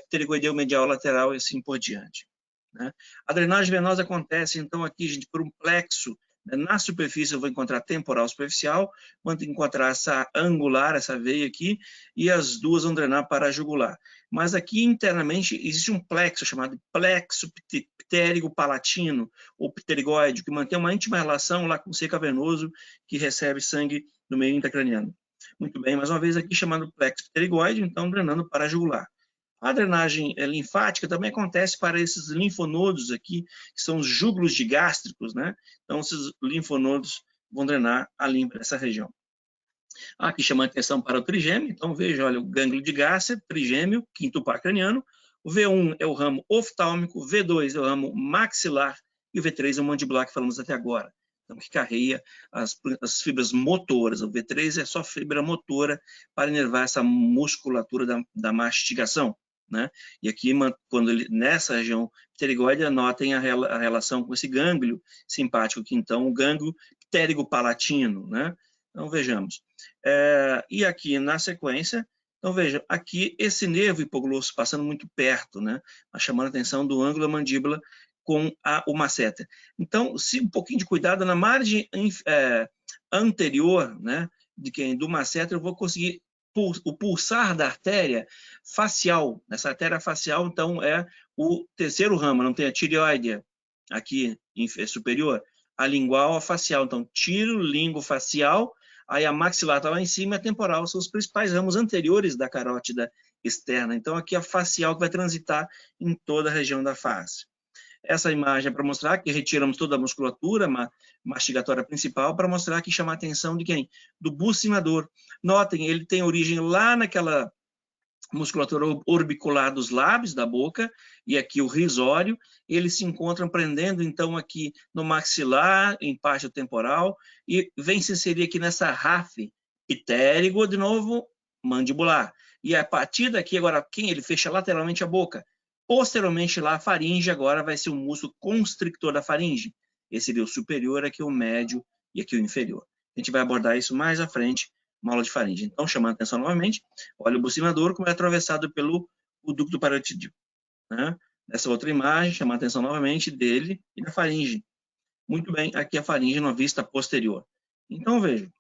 pterygoideu medial lateral e assim por diante, né? A drenagem venosa acontece, então, aqui, gente, por um plexo, né? Na superfície eu vou encontrar temporal superficial, vou encontrar essa angular, essa veia aqui, e as duas vão drenar para a jugular. Mas aqui, internamente, existe um plexo chamado plexo pterigo-palatino, ou pterigoide, que mantém uma íntima relação lá com o seio cavernoso, que recebe sangue no meio intracraniano. Muito bem, mais uma vez aqui chamado plexo pterigoide, então drenando para a jugular. A drenagem linfática também acontece para esses linfonodos aqui, que são os júgulos digástricos, né? Então, esses linfonodos vão drenar a limpa dessa região. Aqui chamando atenção para o trigêmeo, então veja, olha, o gânglio de Gásser, trigêmeo, quinto par craniano, o V1 é o ramo oftálmico, o V2 é o ramo maxilar e o V3 é o mandibular que falamos até agora. Então, que carrega as fibras motoras. O V3 é só fibra motora para inervar essa musculatura da mastigação, né? E aqui, quando ele, nessa região pterigoide, anotem a relação com esse gânglio simpático, que então o gânglio pterigopalatino, né? Então, vejamos. E aqui, na sequência, então, vejam, aqui esse nervo hipoglosso passando muito perto, né? Chamando a atenção do ângulo da mandíbula com o masseter. Então, se um pouquinho de cuidado na margem anterior, né, do masseter, eu vou conseguir o pulsar da artéria facial. Essa artéria facial, então, é o terceiro ramo, não tem a tireoide aqui superior, a lingual, a facial. Então, tiro, língua facial, aí a maxilar está lá em cima e a temporal são os principais ramos anteriores da carótida externa. Então, aqui a facial que vai transitar em toda a região da face. Essa imagem é para mostrar que retiramos toda a musculatura mastigatória principal para mostrar que chama a atenção de quem? Do bucinador. Notem, ele tem origem lá naquela musculatura orbicular dos lábios, da boca, e aqui o risório. Eles se encontram prendendo, então, aqui no maxilar, em parte temporal, e vem se inserir aqui nessa rafe pitérigo, de novo, mandibular. E a partir daqui, agora, quem ele fecha lateralmente a boca? Posteriormente, lá, a faringe agora vai ser o músculo constrictor da faringe. Esse seria o superior, aqui o médio e aqui o inferior. A gente vai abordar isso mais à frente, uma aula de faringe. Então, chamando a atenção novamente, olha o bucinador como é atravessado pelo ducto parotídeo, né? Nessa outra imagem, chamando a atenção novamente dele e da faringe. Muito bem, aqui a faringe na vista posterior. Então, veja,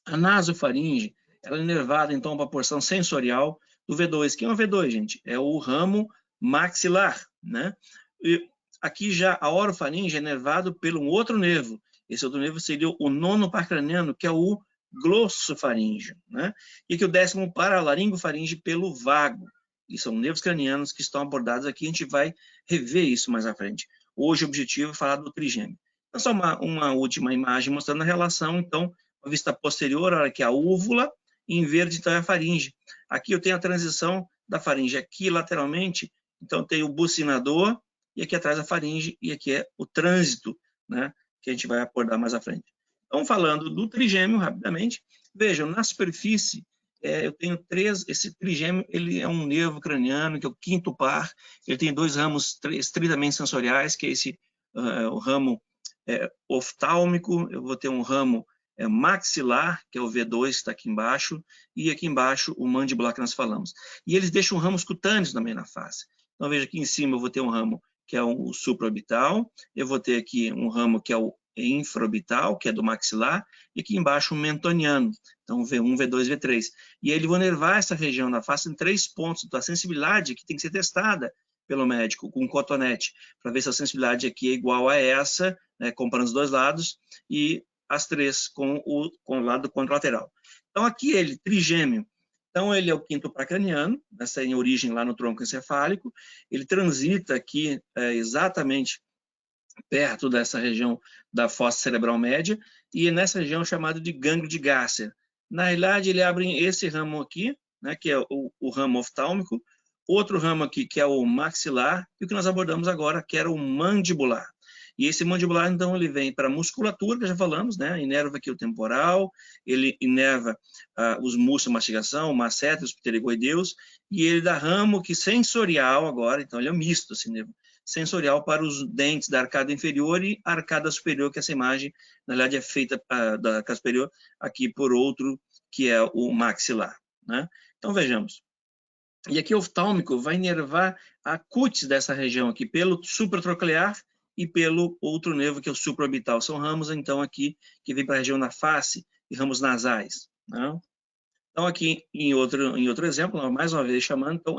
a nasofaringe, ela é inervada, então, para a porção sensorial do V2. Quem é o V2, gente? É o ramo maxilar, né? E aqui já a orofaringe é inervado pelo outro nervo. Esse outro nervo seria o nono par craniano, que é o glossofaringe, né? E aqui o décimo par, a laringofaringe pelo vago. E são nervos cranianos que estão abordados aqui, a gente vai rever isso mais à frente. Hoje o objetivo é falar do trigêmeo. Então, só uma última imagem mostrando a relação, então, a vista posterior, olha aqui a úvula, em verde, então, é a faringe. Aqui eu tenho a transição da faringe aqui lateralmente, então tem o bucinador, e aqui atrás a faringe, e aqui é o trânsito, né, que a gente vai abordar mais à frente. Então, falando do trigêmeo, rapidamente, vejam, na superfície, eu tenho esse trigêmeo, ele é um nervo craniano, que é o quinto par, ele tem dois ramos estritamente sensoriais, que é esse o ramo oftálmico, eu vou ter um ramo maxilar, que é o V2, que está aqui embaixo, e aqui embaixo o mandibular que nós falamos. E eles deixam ramos cutâneos também na face. Então, veja aqui em cima eu vou ter um ramo que é o supraorbital, eu vou ter aqui um ramo que é o infraorbital, que é do maxilar, e aqui embaixo o mentoniano, então V1, V2, V3. E aí ele vai nervar essa região da face em 3 pontos. Então, a sensibilidade aqui tem que ser testada pelo médico com um cotonete, para ver se a sensibilidade aqui é igual a essa, né, comparando os dois lados, e as 3 com o lado contralateral. Então, aqui ele, trigêmeo, então ele é o quinto par craniano, essa em origem lá no tronco encefálico, ele transita aqui exatamente perto dessa região da fossa cerebral média, e nessa região chamada de gânglio de Gásser. Na realidade, ele abre esse ramo aqui, né, que é o ramo oftálmico, outro ramo aqui, que é o maxilar, e o que nós abordamos agora, que era o mandibular. E esse mandibular, então, ele vem para a musculatura, que já falamos, né? Inerva aqui o temporal, ele inerva os músculos de mastigação, o masseter, os pterigoideus, e ele dá ramo que sensorial agora, então ele é um misto, assim, nervo sensorial para os dentes da arcada inferior e arcada superior, que essa imagem, na verdade, é feita da arcada superior aqui por outro, que é o maxilar, né? Então, vejamos. E aqui o oftálmico vai inervar a cutis dessa região aqui, pelo supratroclear e pelo outro nervo, que é o supraorbital. São ramos, então, aqui, que vem para a região da face e ramos nasais, né? Então, aqui, em outro exemplo, mais uma vez chamando, então,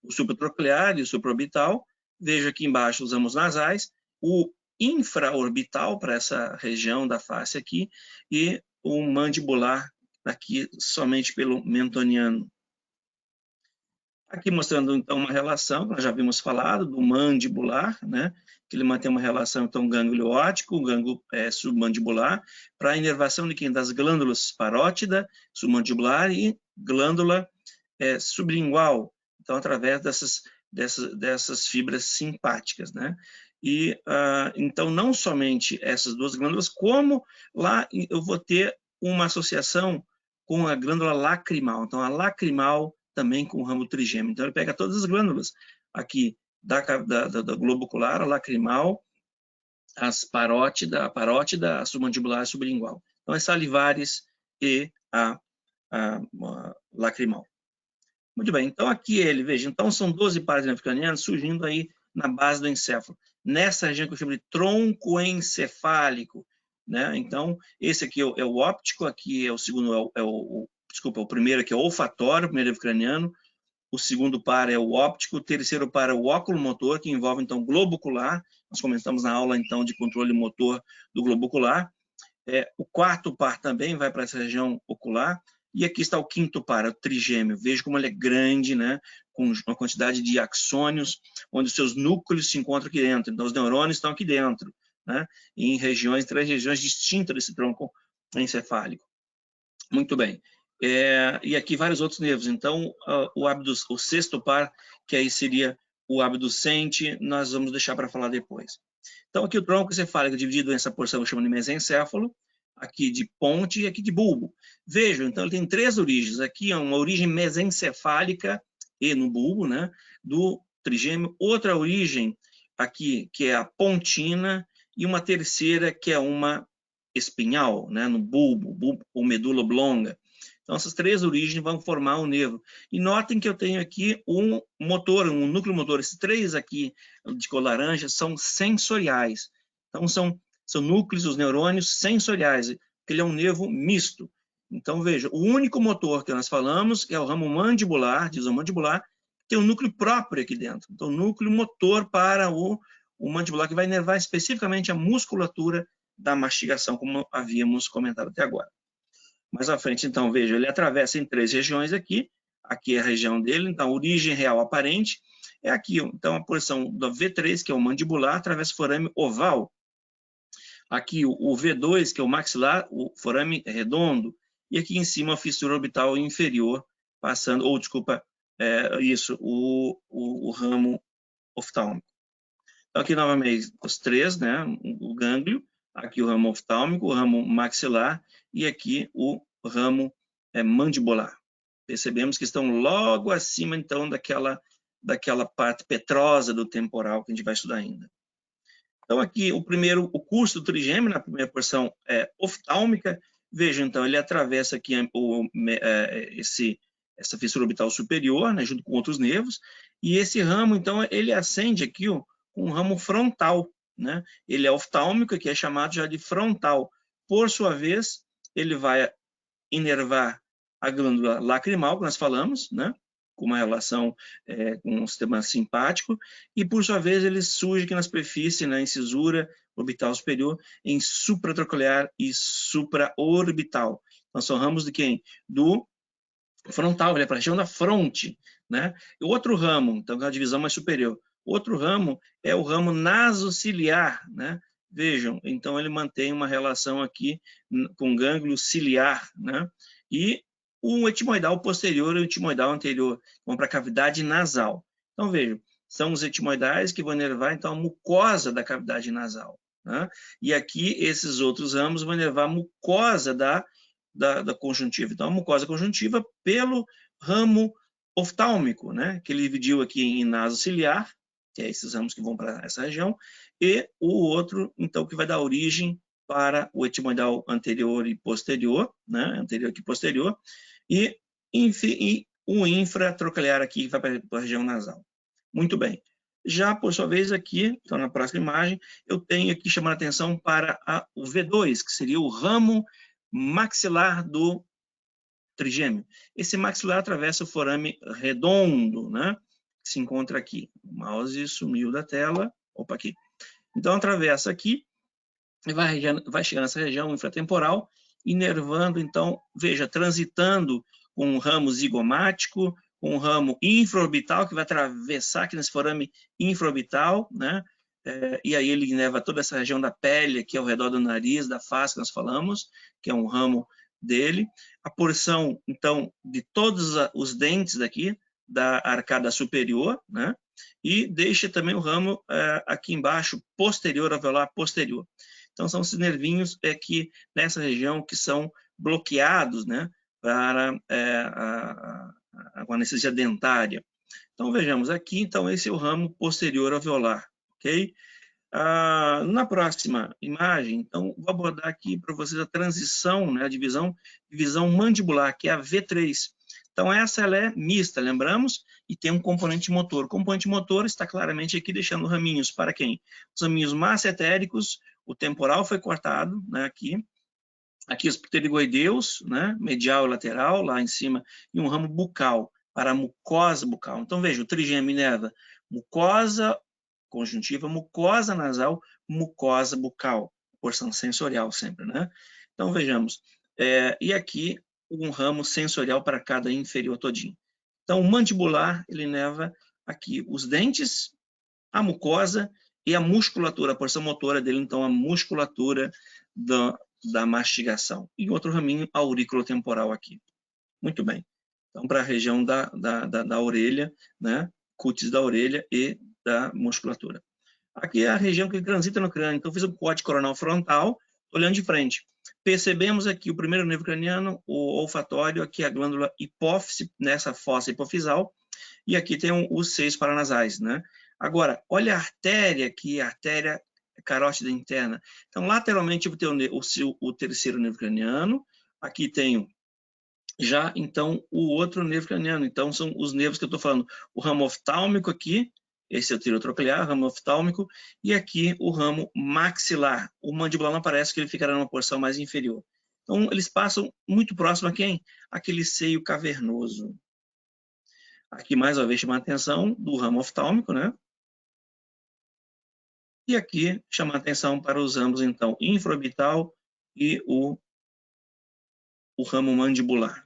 o supratroclear e o supraorbital. Vejo aqui embaixo os ramos nasais, o infraorbital para essa região da face aqui, e o mandibular aqui somente pelo mentoniano. Aqui mostrando, então, uma relação, nós já havíamos falado, do mandibular, né? Que ele mantém uma relação, então, gânglio óptico, gânglio submandibular, para a inervação de quem? Das glândulas parótida, submandibular e glândula sublingual, então, através dessas fibras simpáticas, né? E, então, não somente essas duas glândulas, como lá eu vou ter uma associação com a glândula lacrimal. Então, a lacrimal também com o ramo trigêmeo. Então, ele pega todas as glândulas aqui da globo ocular, a lacrimal, a parótida, a submandibular e a sublingual. Então, é salivares e a lacrimal. Muito bem, então aqui ele, veja, então são 12 pares nefrocranianos surgindo aí na base do encéfalo, nessa região que eu chamo de tronco encefálico, né? Então, esse aqui é o óptico, aqui é o segundo, desculpa, o primeiro aqui é o olfatório, o primeiro nefrocraniano, o segundo par é o óptico, o terceiro par é o óculo-motor, que envolve, então, o globo ocular, nós comentamos na aula, então, de controle motor do globo ocular, o quarto par também vai para essa região ocular, e aqui está o quinto par, o trigêmeo. Veja como ele é grande, né? Com uma quantidade de axônios, onde os seus núcleos se encontram aqui dentro. Então, os neurônios estão aqui dentro, né? Em três regiões distintas desse tronco encefálico. Muito bem. E aqui vários outros nervos. Então, o sexto par, que aí seria o abducente, nós vamos deixar para falar depois. Então, aqui o tronco encefálico dividido nessa porção que eu chamo de mesencéfalo, aqui de ponte e aqui de bulbo. Vejam, então ele tem três origens. Aqui é uma origem mesencefálica e no bulbo, né, do trigêmeo. Outra origem aqui, que é a pontina, e uma terceira, que é uma espinhal, né, no bulbo ou medula oblonga. Então, essas três origens vão formar o nervo. E notem que eu tenho aqui um motor, um núcleo motor. Esses três aqui de cor laranja são sensoriais. Então, são núcleos, os neurônios sensoriais, porque ele é um nervo misto. Então, veja, o único motor que nós falamos é o ramo mandibular, divisão mandibular, tem um núcleo próprio aqui dentro. Então, núcleo motor para o mandibular, que vai inervar especificamente a musculatura da mastigação, como havíamos comentado até agora. Mais à frente, então, veja, ele atravessa em três regiões aqui. Aqui é a região dele, então, a origem real aparente é aqui. Então, a porção do V3, que é o mandibular, atravessa o forame oval. Aqui o V2, que é o maxilar, o forame redondo. E aqui em cima a fissura orbital inferior, passando, ou desculpa, o ramo oftálmico. Então, aqui novamente os três, né? O gânglio, aqui o ramo oftálmico, o ramo maxilar e aqui o ramo mandibular. Percebemos que estão logo acima, então, daquela parte petrosa do temporal que a gente vai estudar ainda. Então, aqui o curso do trigêmeo, na primeira porção oftálmica, veja, então, ele atravessa aqui essa fissura orbital superior, né, junto com outros nervos, e esse ramo, então, ele ascende aqui, ó, com um ramo frontal, né? Ele é oftálmico, que é chamado já de frontal. Por sua vez, ele vai inervar a glândula lacrimal, que nós falamos, né? Com uma relação com um sistema simpático, e por sua vez ele surge aqui na superfície, na incisura orbital superior, em supratroculear e supraorbital. Então são ramos de quem? Do frontal, ele é para a região da fronte, né? E outro ramo, então é a divisão mais superior. Outro ramo é o ramo nasociliar, né? Vejam, então ele mantém uma relação aqui com o gânglio ciliar, né? E o etimoidal posterior e o etimoidal anterior vão para a cavidade nasal. Então vejam, são os etimoidais que vão inervar então a mucosa da cavidade nasal, né? E aqui esses outros ramos vão inervar a mucosa da conjuntiva. Então, a mucosa conjuntiva pelo ramo oftálmico, né, que ele dividiu aqui em nasociliar, que é esses ramos que vão para essa região, e o outro, então, que vai dar origem para o etimoidal anterior e posterior, né, anterior e posterior, e o infratroculear aqui, que vai para a região nasal. Muito bem. Já, por sua vez, aqui, então, na próxima imagem, eu tenho aqui chamando a atenção para o V2, que seria o ramo maxilar do trigêmeo. Esse maxilar atravessa o forame redondo, né? Que se encontra aqui. O mouse sumiu da tela. Opa, aqui. Então, atravessa aqui e vai chegar nessa região infratemporal, inervando, então, veja, transitando com um ramo zigomático, com o ramo infraorbital, que vai atravessar aqui nesse forame infraorbital, né? E aí ele inerva toda essa região da pele, aqui ao redor do nariz, da face que nós falamos, que é um ramo dele. A porção, então, de todos os dentes daqui, da arcada superior, né? E deixa também o ramo aqui embaixo, posterior, alveolar posterior. Então, são esses nervinhos que, nessa região, que são bloqueados, né? Para a anestesia dentária. Então, vejamos aqui, então, esse é o ramo posterior alveolar, ok? Na próxima imagem, então, vou abordar aqui para vocês a transição, né, a divisão mandibular, que é a V3. Então, ela é mista, lembramos? E tem um componente motor. O componente motor está claramente aqui deixando raminhos para quem? Os raminhos massetéricos, o temporal foi cortado, né, aqui os pterigoideus, né, medial e lateral, lá em cima, e um ramo bucal, para a mucosa bucal. Então, veja, o trigêmeo inerva mucosa conjuntiva, mucosa nasal, mucosa bucal, porção sensorial sempre, né? Então, vejamos, e aqui um ramo sensorial para cada inferior todinho. Então, o mandibular, ele inerva aqui os dentes, a mucosa e a musculatura, a porção motora dele, então, a musculatura da mastigação. E outro raminho auriculotemporal aqui. Muito bem. Então, para a região da orelha, né? Cutis da orelha e da musculatura. Aqui é a região que transita no crânio. Então, fiz o corte coronal frontal, olhando de frente. Percebemos aqui o primeiro nervo craniano, o olfatório, aqui a glândula hipófise, nessa fossa hipofisal, e aqui tem os seios paranasais, né? Agora, olha a artéria aqui, a artéria carótida interna. Então, lateralmente, eu tenho o terceiro nervo craniano, aqui tenho já, então, o outro nervo craniano. Então, são os nervos que eu estou falando. O ramo oftálmico aqui, esse é o tireotroclear, ramo oftálmico, e aqui o ramo maxilar. O mandibular não aparece, que ele ficará numa porção mais inferior. Então, eles passam muito próximo a quem? Aquele seio cavernoso. Aqui, mais uma vez, chama a atenção do ramo oftálmico, né? E aqui, chama a atenção para os ramos, então, infraorbital e o ramo mandibular.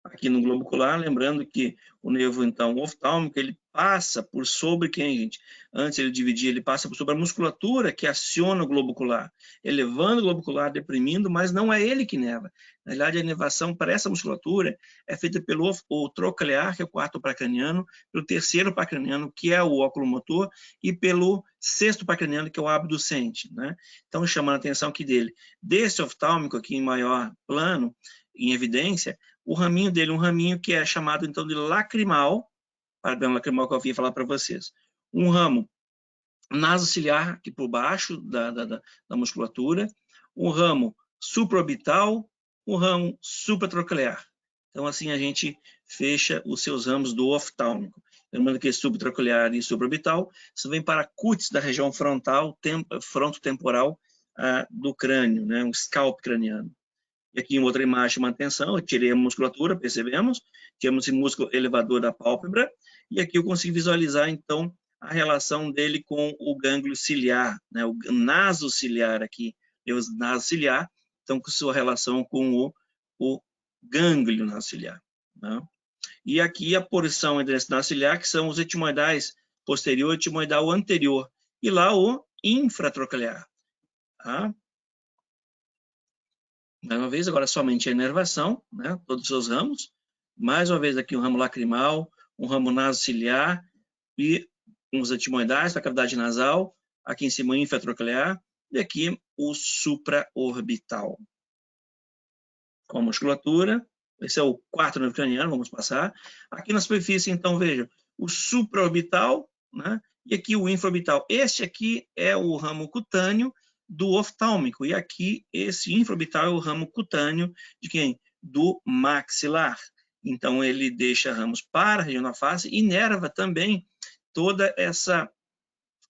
Aqui no globo ocular, lembrando que o nervo, então, oftálmico, ele passa por sobre quem, gente? Antes ele dividir, ele passa por sobre a musculatura que aciona o globo ocular, elevando o globo ocular, deprimindo, mas não é ele que inerva. Na verdade, a inervação para essa musculatura é feita pelo troclear, que é o quarto paracraniano, pelo terceiro paracraniano, que é o óculo motor, e pelo sexto paracraniano, que é o abducente, né? Então, chamando a atenção aqui dele. Desse oftálmico aqui em maior plano, em evidência, o raminho dele, um raminho que é chamado então de lacrimal, padrão lacrimal que eu vim falar para vocês. Um ramo nasociliar, aqui por baixo da musculatura, um ramo supraorbital, um ramo supratroclear. Então, assim a gente fecha os seus ramos do oftálmico. Lembrando que subtroclear e supraorbital, isso vem para a cutis da região frontal, frontotemporal do crânio, né? Um scalp craniano. E aqui em outra imagem chama atenção, eu tirei a musculatura, percebemos, temos esse músculo elevador da pálpebra, e aqui eu consigo visualizar, então, a relação dele com o gânglio ciliar, né, o nasociliar aqui, o nasociliar, então, com sua relação com o gânglio nasociliar. Né? E aqui a porção entre esse nasociliar, que são os etimoidais posterior e etimoidal anterior, e lá o infratroclear. Tá? Mais uma vez, agora somente a inervação, né? Todos os seus ramos. Mais uma vez aqui um ramo lacrimal, um ramo nasociliar e uns etimoidais para a cavidade nasal. Aqui em cima o infratroclear e aqui o supraorbital. Com a musculatura, esse é o quarto nervo craniano, vamos passar. Aqui na superfície, então, veja, o supraorbital, né? E aqui o infraorbital. Este aqui é o ramo cutâneo do oftálmico. E aqui, esse infraorbital é o ramo cutâneo de quem? Do maxilar. Então, ele deixa ramos para a região da face e inerva também toda essa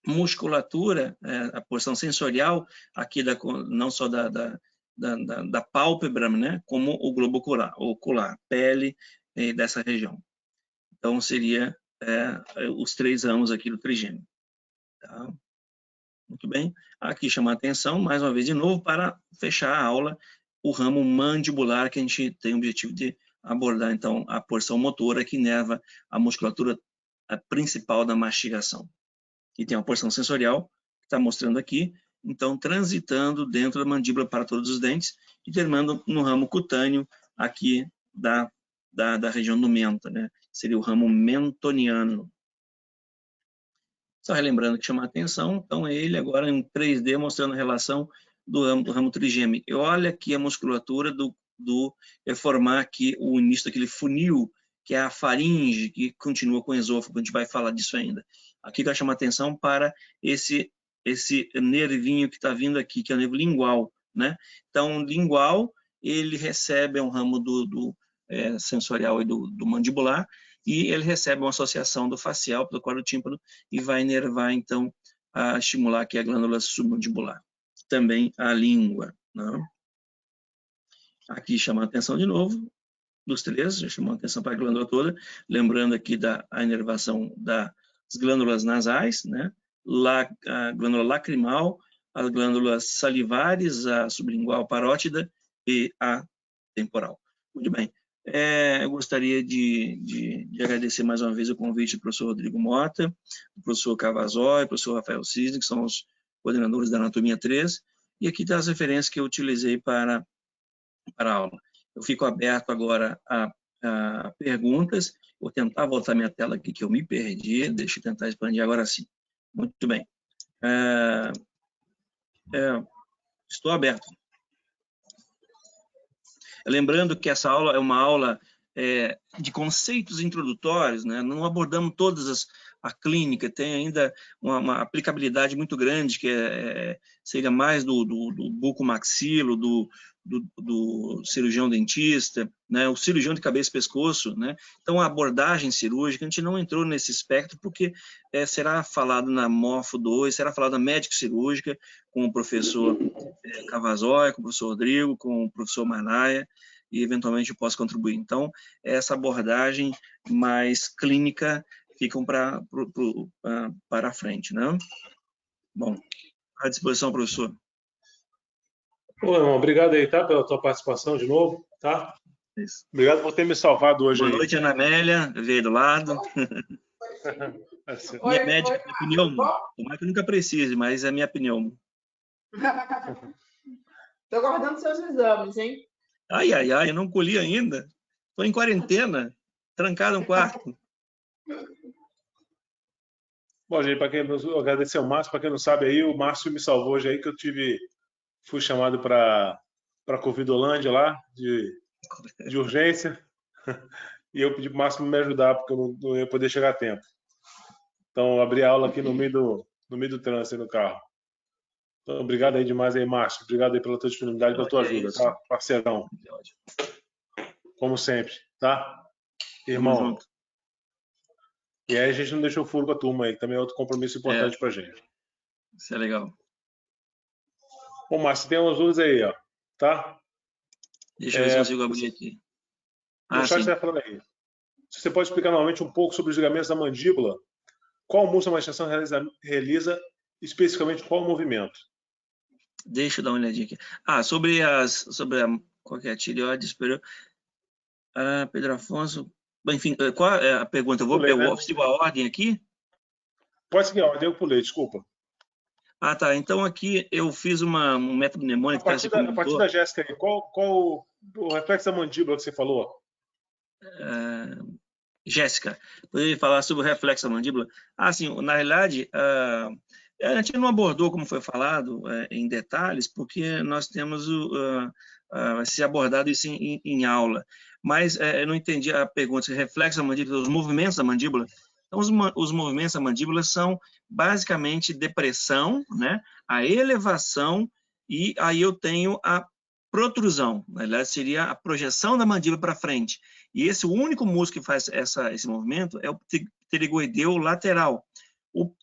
musculatura, a porção sensorial aqui, não só da pálpebra, né, como o globo ocular, pele dessa região. Então, seria os três ramos aqui do trigêmeo. Tá? Muito bem. Aqui chama a atenção, mais uma vez, de novo, para fechar a aula, o ramo mandibular, que a gente tem o objetivo de abordar, então, a porção motora que inerva a musculatura principal da mastigação. E tem uma porção sensorial, que está mostrando aqui, então, transitando dentro da mandíbula para todos os dentes e terminando no ramo cutâneo aqui da região do mento, né? Seria o ramo mentoniano. Só relembrando que chama a atenção, então ele agora em 3D mostrando a relação do ramo trigêmeo. E olha aqui a musculatura é formar aqui o início daquele funil, que é a faringe, que continua com o esôfago, a gente vai falar disso ainda. Aqui vai chamar a atenção para esse nervinho que está vindo aqui, que é o nervo lingual, né? Então, lingual, ele recebe um ramo sensorial e do mandibular, e ele recebe uma associação do facial, do quarto tímpano, e vai inervar, então, a estimular aqui a glândula submandibular. Também a língua, né? Aqui chama a atenção de novo, dos três, já chamou a atenção para a glândula toda, lembrando aqui da inervação das glândulas nasais, né? A glândula lacrimal, as glândulas salivares, a sublingual parótida e a temporal. Muito bem. Eu gostaria de agradecer mais uma vez o convite do professor Rodrigo Mota, do professor Cavazói, do professor Rafael Cisne, que são os coordenadores da Anatomia 3, e aqui está as referências que eu utilizei para a aula. Eu fico aberto agora a perguntas. Vou tentar voltar minha tela aqui, que eu me perdi. Deixa eu tentar expandir agora sim. Muito bem. Estou aberto. Lembrando que essa aula é uma aula de conceitos introdutórios, né? Não abordamos todas a clínica, tem ainda uma aplicabilidade muito grande, que seria mais do bucomaxilo, do cirurgião dentista, né? O cirurgião de cabeça e pescoço, né? Então, a abordagem cirúrgica, a gente não entrou nesse espectro, porque será falado na Morfo 2, será falado na médica cirúrgica, com o professor Cavazói, com o professor Rodrigo, com o professor Manaia, e eventualmente eu posso contribuir. Então, essa abordagem mais clínica ficam para frente, né? Bom, à disposição, professor. Ô, irmão, obrigado aí, tá, pela tua participação de novo, tá? Isso. Obrigado por ter me salvado hoje. Boa noite, Ana Amélia, veio do lado. Minha médica, minha opinião, tomara que eu nunca precise, mas é a minha opinião. Estou guardando seus exames, hein? Ai, eu não colhi ainda. Estou em quarentena, trancado no quarto. Bom, gente, para quem agradecer ao Márcio, para quem não sabe aí, o Márcio me salvou hoje aí, que eu fui chamado para Covidolândia lá, de urgência, e eu pedi para o Márcio me ajudar, porque eu não ia poder chegar a tempo. Então, eu abri a aula aqui no meio do trânsito no carro. Então, obrigado aí demais aí, Márcio. Obrigado aí pela tua disponibilidade e pela tua ajuda, tá? Parceirão. Como sempre, tá? Irmão. E aí a gente não deixou furo com a turma aí, que também é outro compromisso importante pra gente. Isso é legal. Bom, Márcio, tem umas dúvidas aí, ó, tá? Deixa eu ver se eu consigo abrir aqui. No chat você vai falando aí. Você pode explicar novamente um pouco sobre os ligamentos da mandíbula? Qual músculo a mastigação realiza especificamente qual movimento? Deixa eu dar uma olhadinha aqui. Qual que é a tireoide superior? Pedro Afonso. Enfim, qual é a pergunta? Eu vou sigo a ordem aqui? Pode seguir a ordem, eu pulei, desculpa. Tá. Então aqui eu fiz um método mnemônico. A partir da Jéssica aí, qual o reflexo da mandíbula que você falou? Jéssica, poderia falar sobre o reflexo da mandíbula? Sim, na realidade, a gente não abordou, como foi falado, em detalhes, porque nós temos se abordado isso em aula. Mas eu não entendi a pergunta, se reflexo da mandíbula, os movimentos da mandíbula. Então, os movimentos da mandíbula são basicamente depressão, né? A elevação, e aí eu tenho a protrusão. Na verdade, seria a projeção da mandíbula para frente. E o único músculo que faz esse movimento é o pterigoideu lateral. O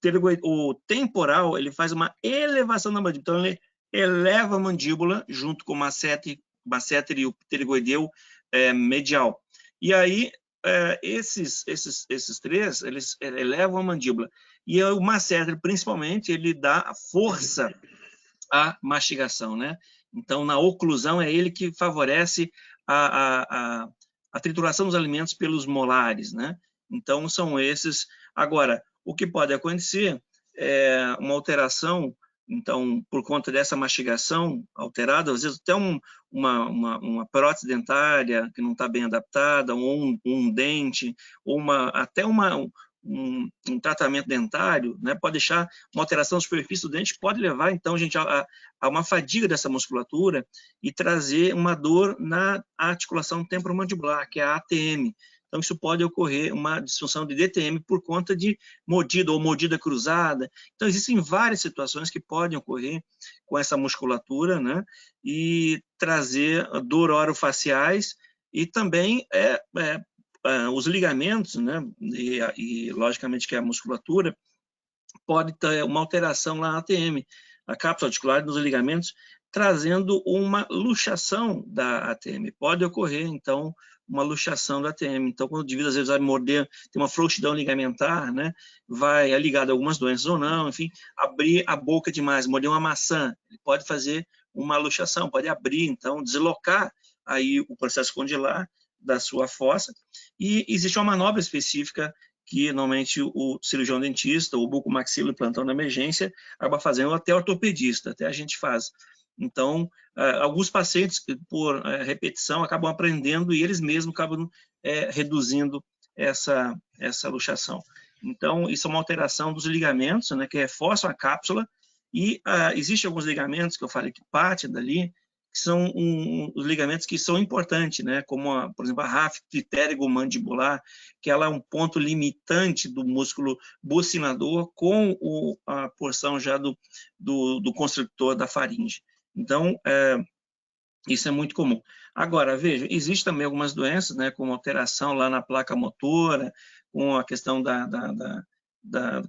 temporal, ele faz uma elevação da mandíbula. Então, ele eleva a mandíbula junto com o masseter e o pterigoideu medial. E aí, esses três, eles elevam a mandíbula. E o masseter, principalmente, ele dá força à mastigação, né? Então, na oclusão, é ele que favorece a a trituração dos alimentos pelos molares, né? Então, são esses. Agora, o que pode acontecer é uma alteração, então, por conta dessa mastigação alterada, às vezes até uma prótese dentária que não está bem adaptada, ou um dente, ou até um tratamento dentário, né, pode deixar uma alteração da superfície do dente, pode levar, então, gente, a uma fadiga dessa musculatura e trazer uma dor na articulação temporomandibular, que é a ATM. Então, isso pode ocorrer uma disfunção de DTM por conta de mordida ou mordida cruzada. Então, existem várias situações que podem ocorrer com essa musculatura, né, e trazer dor orofaciais e também os ligamentos, né, e logicamente que a musculatura pode ter uma alteração na ATM, a cápsula articular dos ligamentos, trazendo uma luxação da ATM. Pode ocorrer, então, uma luxação da ATM. Então, quando o indivíduo às vezes vai morder, tem uma frouxidão ligamentar, né, vai ligado a algumas doenças ou não, enfim, abrir a boca demais, morder uma maçã, ele pode fazer uma luxação, pode abrir, então, deslocar aí o processo condilar da sua fossa, e existe uma manobra específica que normalmente o cirurgião dentista, o bucomaxilo e plantão da emergência acaba fazendo, até ortopedista, até a gente faz. Então, alguns pacientes, por repetição, acabam aprendendo e eles mesmos acabam reduzindo essa luxação. Então, isso é uma alteração dos ligamentos, né, que reforçam a cápsula, e existem alguns ligamentos que eu falei que partem dali, que são os ligamentos que são importantes, né? Como, por exemplo, a ráfide pterego-mandibular, que ela é um ponto limitante do músculo bucinador com a porção já do constrictor da faringe. Então, isso é muito comum. Agora, veja, existem também algumas doenças, né, como alteração lá na placa motora, com a questão que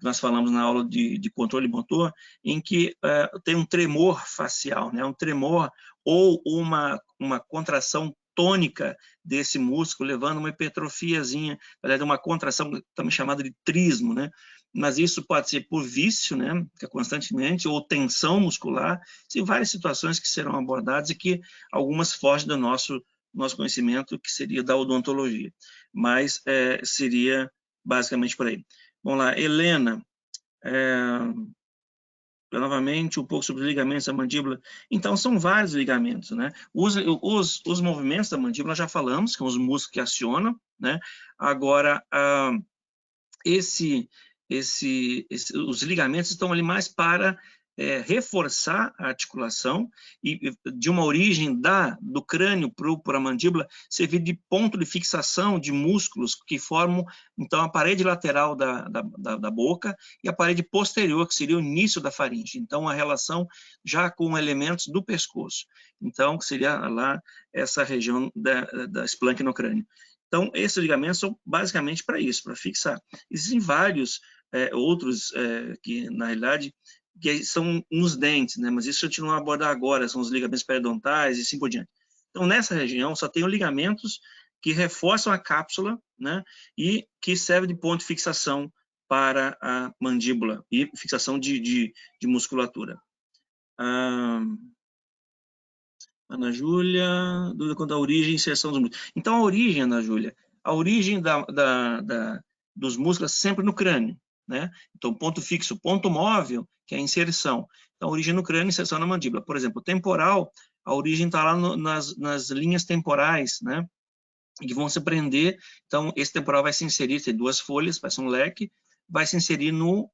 nós falamos na aula de controle motor, em que tem um tremor facial, né, um tremor ou uma contração tônica desse músculo, levando uma hipertrofiazinha, na verdade, uma contração também chamada de trismo, né? Mas isso pode ser por vício, né, que é constantemente, ou tensão muscular. Tem várias situações que serão abordadas e que algumas fogem do nosso conhecimento, que seria da odontologia, mas seria basicamente por aí. Vamos lá, Helena, novamente um pouco sobre os ligamentos da mandíbula. Então, são vários ligamentos, né? Os movimentos da mandíbula, já falamos, que são os músculos que acionam, né? Agora, os ligamentos estão ali mais para reforçar a articulação e de uma origem do crânio para a mandíbula servir de ponto de fixação de músculos que formam então a parede lateral da boca e a parede posterior, que seria o início da faringe. Então, a relação já com elementos do pescoço. Então, que seria lá essa região da splanchna no crânio. Então, esses ligamentos são basicamente para isso, para fixar. Existem vários outros que, na realidade, que são nos dentes, né? Mas isso a gente não aborda agora, são os ligamentos periodontais e assim por diante. Então, nessa região, só tem ligamentos que reforçam a cápsula, né? E que servem de ponto de fixação para a mandíbula e fixação de musculatura. Ana Júlia, dúvida quanto à origem e inserção dos músculos. Então, a origem, Ana Júlia, a origem dos músculos é sempre no crânio, né? Então, ponto fixo, ponto móvel, que é a inserção. Então, a origem no crânio, inserção na mandíbula. Por exemplo, temporal, a origem está lá nas linhas temporais, né? Que vão se prender. Então, esse temporal vai se inserir, tem duas folhas, vai ser um leque, vai se inserir no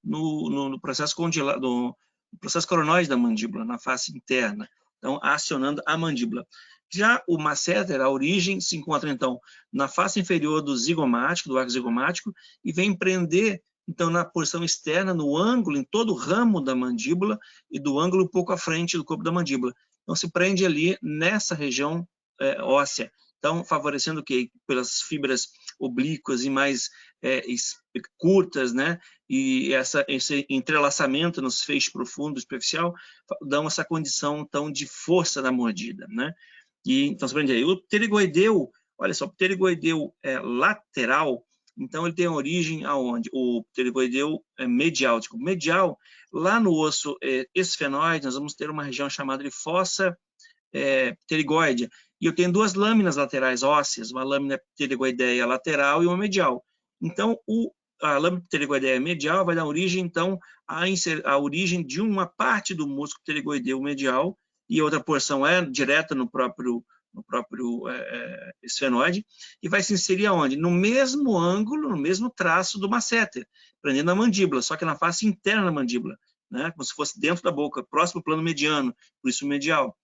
processo congelado, no processo coronoide da mandíbula, na face interna. Então, acionando a mandíbula. Já o masseter, a origem, se encontra, então, na face inferior do zigomático, do arco zigomático, e vem prender, então, na porção externa, no ângulo, em todo o ramo da mandíbula, e do ângulo um pouco à frente do corpo da mandíbula. Então, se prende ali nessa região óssea. Então, favorecendo o quê? Pelas fibras oblíquas e mais curtas, né? E esse entrelaçamento nos feixes profundos, superficial, dão essa condição, então, de força da mordida, né? E, então, se prende aí. O pterigoideu, olha só, o pterigoideu lateral, então, ele tem origem aonde? O pterigoideu medial. Tipo, medial, lá no osso esfenoide, nós vamos ter uma região chamada de fossa pterígoide, e eu tenho duas lâminas laterais ósseas, uma lâmina pterigoideia lateral e uma medial. Então, a lâmina pterigoideia medial vai dar origem, então, à origem de uma parte do músculo pterigoideu medial, e outra porção é direta no próprio esfenoide, e vai se inserir aonde? No mesmo ângulo, no mesmo traço do masséter, prendendo a mandíbula, só que na face interna da mandíbula, né? Como se fosse dentro da boca, próximo ao plano mediano, por isso medial.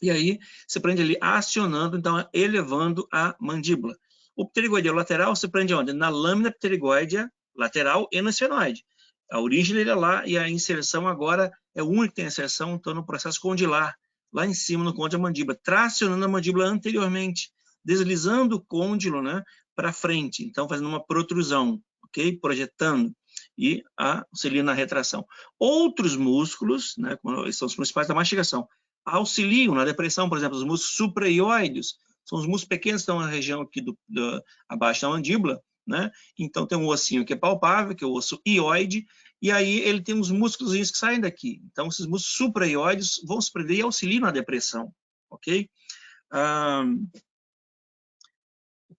E aí, você prende ali acionando, então, elevando a mandíbula. O pterigoideu lateral, você prende onde? Na lâmina pterigoidea lateral e no esfenoide. A origem dele é lá, e a inserção agora é o único que tem inserção, então, no processo condilar, lá em cima, no côndilo da mandíbula, tracionando a mandíbula anteriormente, deslizando o côndilo, né, para frente, então, fazendo uma protrusão, ok? Projetando, e auxiliando na retração. Outros músculos, né, são os principais da mastigação, auxiliam na depressão, por exemplo, os músculos supraioides, são os músculos pequenos que estão na região aqui abaixo da mandíbula, né? Então tem um ossinho que é palpável, que é o osso ióide, e aí ele tem uns músculos que saem daqui. Então esses músculos supraioides vão se prender e auxiliam na depressão, ok?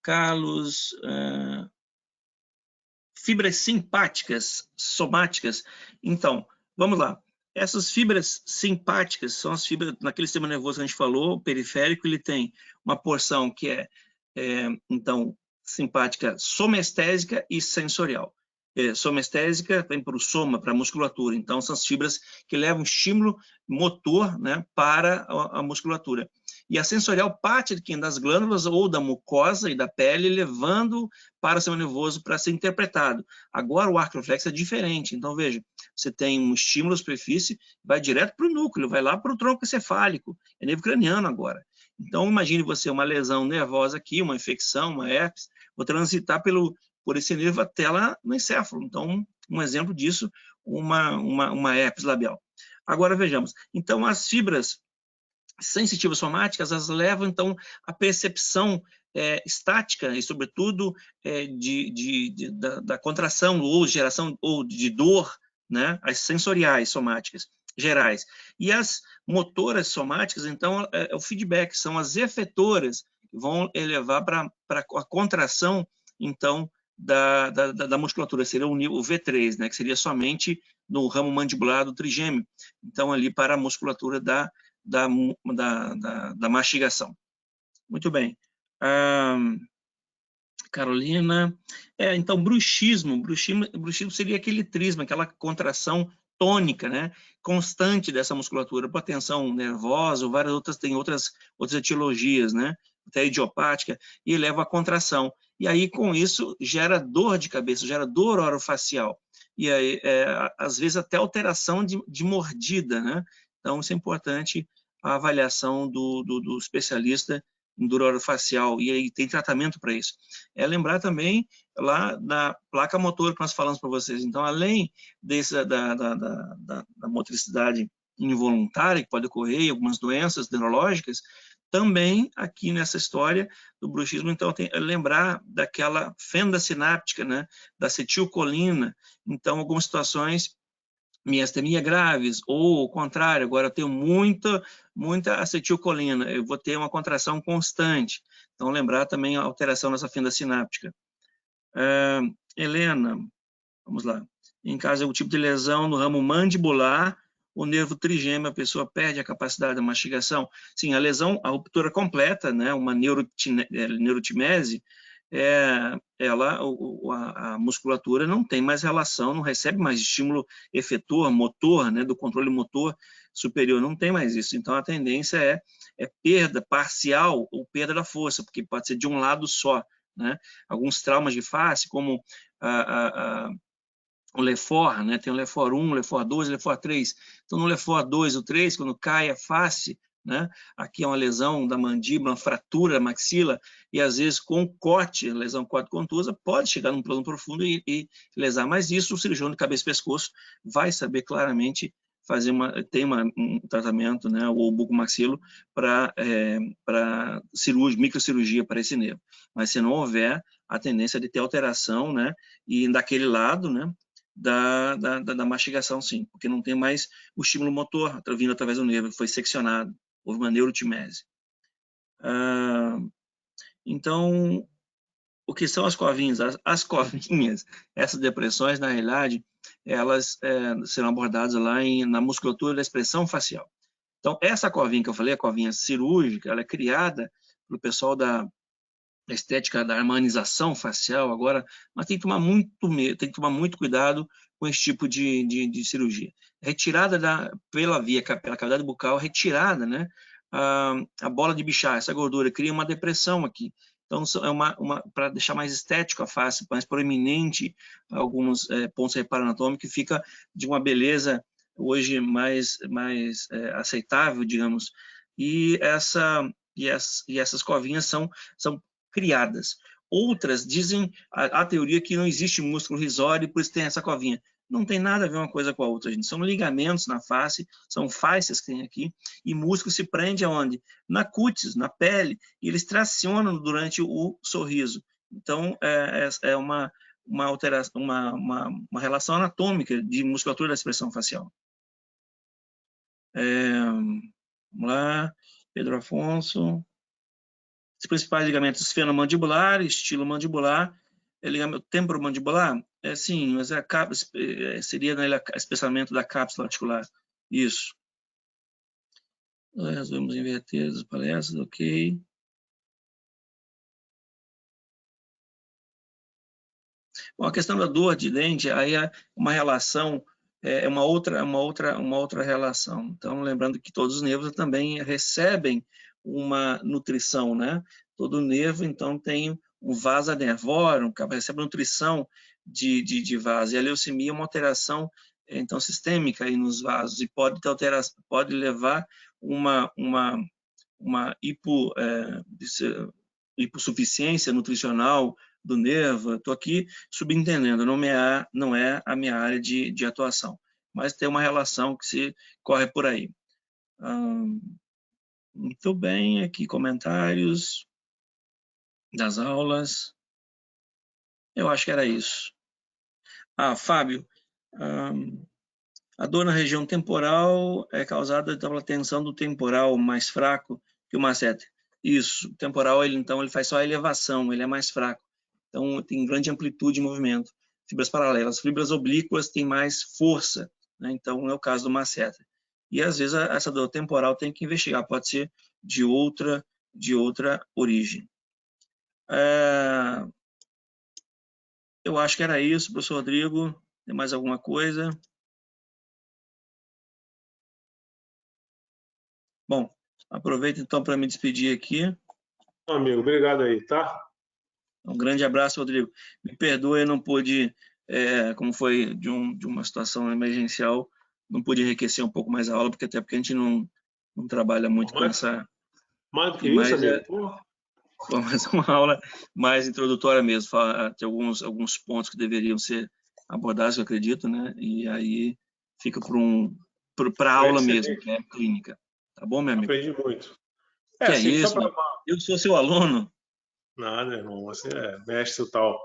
Carlos, fibras simpáticas, somáticas. Então, vamos lá. Essas fibras simpáticas são as fibras, naquele sistema nervoso que a gente falou, o periférico, ele tem uma porção que então, simpática somestésica e sensorial. Somestésica vem para o soma, para a musculatura. Então, são as fibras que levam estímulo motor, né, para a musculatura. E a sensorial parte aqui das glândulas ou da mucosa e da pele, levando para o sistema nervoso para ser interpretado. Agora, o arco reflexo é diferente. Então, veja, você tem um estímulo à superfície, vai direto para o núcleo, vai lá para o tronco encefálico, é nervo craniano agora. Então, imagine você uma lesão nervosa aqui, uma infecção, uma herpes, vou transitar por esse nervo até lá no encéfalo. Então, um exemplo disso, uma herpes labial. Agora, vejamos. Então, as fibras sensitivas somáticas, elas levam, então, a percepção estática e, sobretudo, da contração ou geração ou de dor, né? As sensoriais somáticas gerais. E as motoras somáticas, então, é o feedback, são as efetoras que vão elevar para a contração, então, da musculatura, seria o V3, né? Que seria somente no ramo mandibular do trigêmeo, então, ali para a musculatura da mastigação. Muito bem. Carolina. Então, bruxismo seria aquele trisma, aquela contração tônica, né, constante dessa musculatura, para tensão nervosa, ou várias outras, tem outras etiologias, né, até idiopática, e leva à contração. E aí, com isso, gera dor de cabeça, gera dor orofacial. E aí, às vezes, até alteração de mordida, né? Então, isso é importante, a avaliação do especialista em dor orofacial, e aí tem tratamento para isso. Lembrar também lá da placa motora que nós falamos para vocês. Então, além da motricidade involuntária, que pode ocorrer em algumas doenças neurológicas, também aqui nessa história do bruxismo, então, lembrar daquela fenda sináptica, né, da acetilcolina. Então, algumas situações, miastenia graves, ou o contrário, agora eu tenho muita acetilcolina, eu vou ter uma contração constante. Então, lembrar também a alteração nessa fenda sináptica. Helena, vamos lá. Em caso de tipo de lesão no ramo mandibular, o nervo trigêmeo, a pessoa perde a capacidade da mastigação. Sim, a lesão, a ruptura completa, né, uma neurotimese, a musculatura não tem mais relação, não recebe mais estímulo efetor, motor, né, do controle motor superior, não tem mais isso. Então, a tendência é perda parcial ou perda da força, porque pode ser de um lado só, né? Alguns traumas de face, como o LEFOR, né? Tem o LEFOR 1, o LEFOR 2, o LEFOR 3. Então, no LEFOR 2, o 3, quando cai a face, né? Aqui é uma lesão da mandíbula, uma fratura da maxila, e às vezes com corte, lesão corte-contusa, pode chegar num plano profundo e lesar. Mas isso o cirurgião de cabeça e pescoço vai saber claramente fazer um tratamento, né? O bucomaxilo para microcirurgia para esse nervo. Mas se não houver, a tendência de ter alteração, né? E daquele lado, né? Da mastigação, sim, porque não tem mais o estímulo motor vindo através do nervo, foi seccionado. houve uma neurotimese. Então, o que são as covinhas? As covinhas, essas depressões, na realidade, elas serão abordadas lá na musculatura da expressão facial. Então, essa covinha que eu falei, a covinha cirúrgica, ela é criada pelo pessoal da estética da harmonização facial agora, mas tem que tomar muito cuidado com esse tipo de cirurgia. Retirada pela cavidade bucal, retirada, né, a bola de Bichat, essa gordura, cria uma depressão aqui. Então, é para deixar mais estético a face, mais proeminente alguns pontos de reparo anatômico, que fica de uma beleza hoje mais aceitável, digamos. E essas covinhas são criadas. Outras dizem a teoria que não existe músculo risório, por isso tem essa covinha. Não tem nada a ver uma coisa com a outra, gente. São ligamentos na face, são fascias que tem aqui, e músculo se prende aonde? Na cútis, na pele, e eles tracionam durante o sorriso. Então, é uma alteração, uma relação anatômica de musculatura da expressão facial. Vamos lá, Pedro Afonso. Os principais ligamentos esfenomandibular, estilo mandibular, ligamento temporomandibular, sim, mas seria o espessamento da cápsula articular. Isso. Nós vamos inverter as palestras, ok. Bom, a questão da dor de dente, aí é uma relação, uma outra relação. Então, lembrando que todos os nervos também recebem uma nutrição, né? Todo nervo, então, tem um vasa nervorum, recebe nutrição de vaso. E a leucemia é uma alteração, então, sistêmica aí nos vasos, e pode levar uma hipossuficiência nutricional do nervo. Estou aqui subentendendo, não é a minha área de atuação, mas tem uma relação que se corre por aí. Muito bem, aqui comentários das aulas. Eu acho que era isso. Fábio, a dor na região temporal é causada pela tensão do temporal mais fraco que o masseter. Isso, o temporal, então, ele faz só a elevação, ele é mais fraco. Então, tem grande amplitude de movimento. Fibras paralelas. Fibras oblíquas têm mais força, né? Então, é o caso do masseter. E, às vezes, essa dor temporal tem que investigar, pode ser de outra origem. Eu acho que era isso, professor Rodrigo. Tem mais alguma coisa? Bom, aproveito então para me despedir aqui. Amigo, obrigado aí, tá? Um grande abraço, Rodrigo. Me perdoe, eu não pude, como foi de uma situação emergencial, não pude enriquecer um pouco mais a aula, porque até porque a gente não trabalha muito com essa... Mais do que isso, amigo? Mas uma aula mais introdutória mesmo, tem alguns pontos que deveriam ser abordados, eu acredito, né? E aí fica para a aula mesmo, que é clínica. Tá bom, meu amigo? Aprendi muito. Que é isso? Eu sou seu aluno. Nada, irmão, você é mestre tal.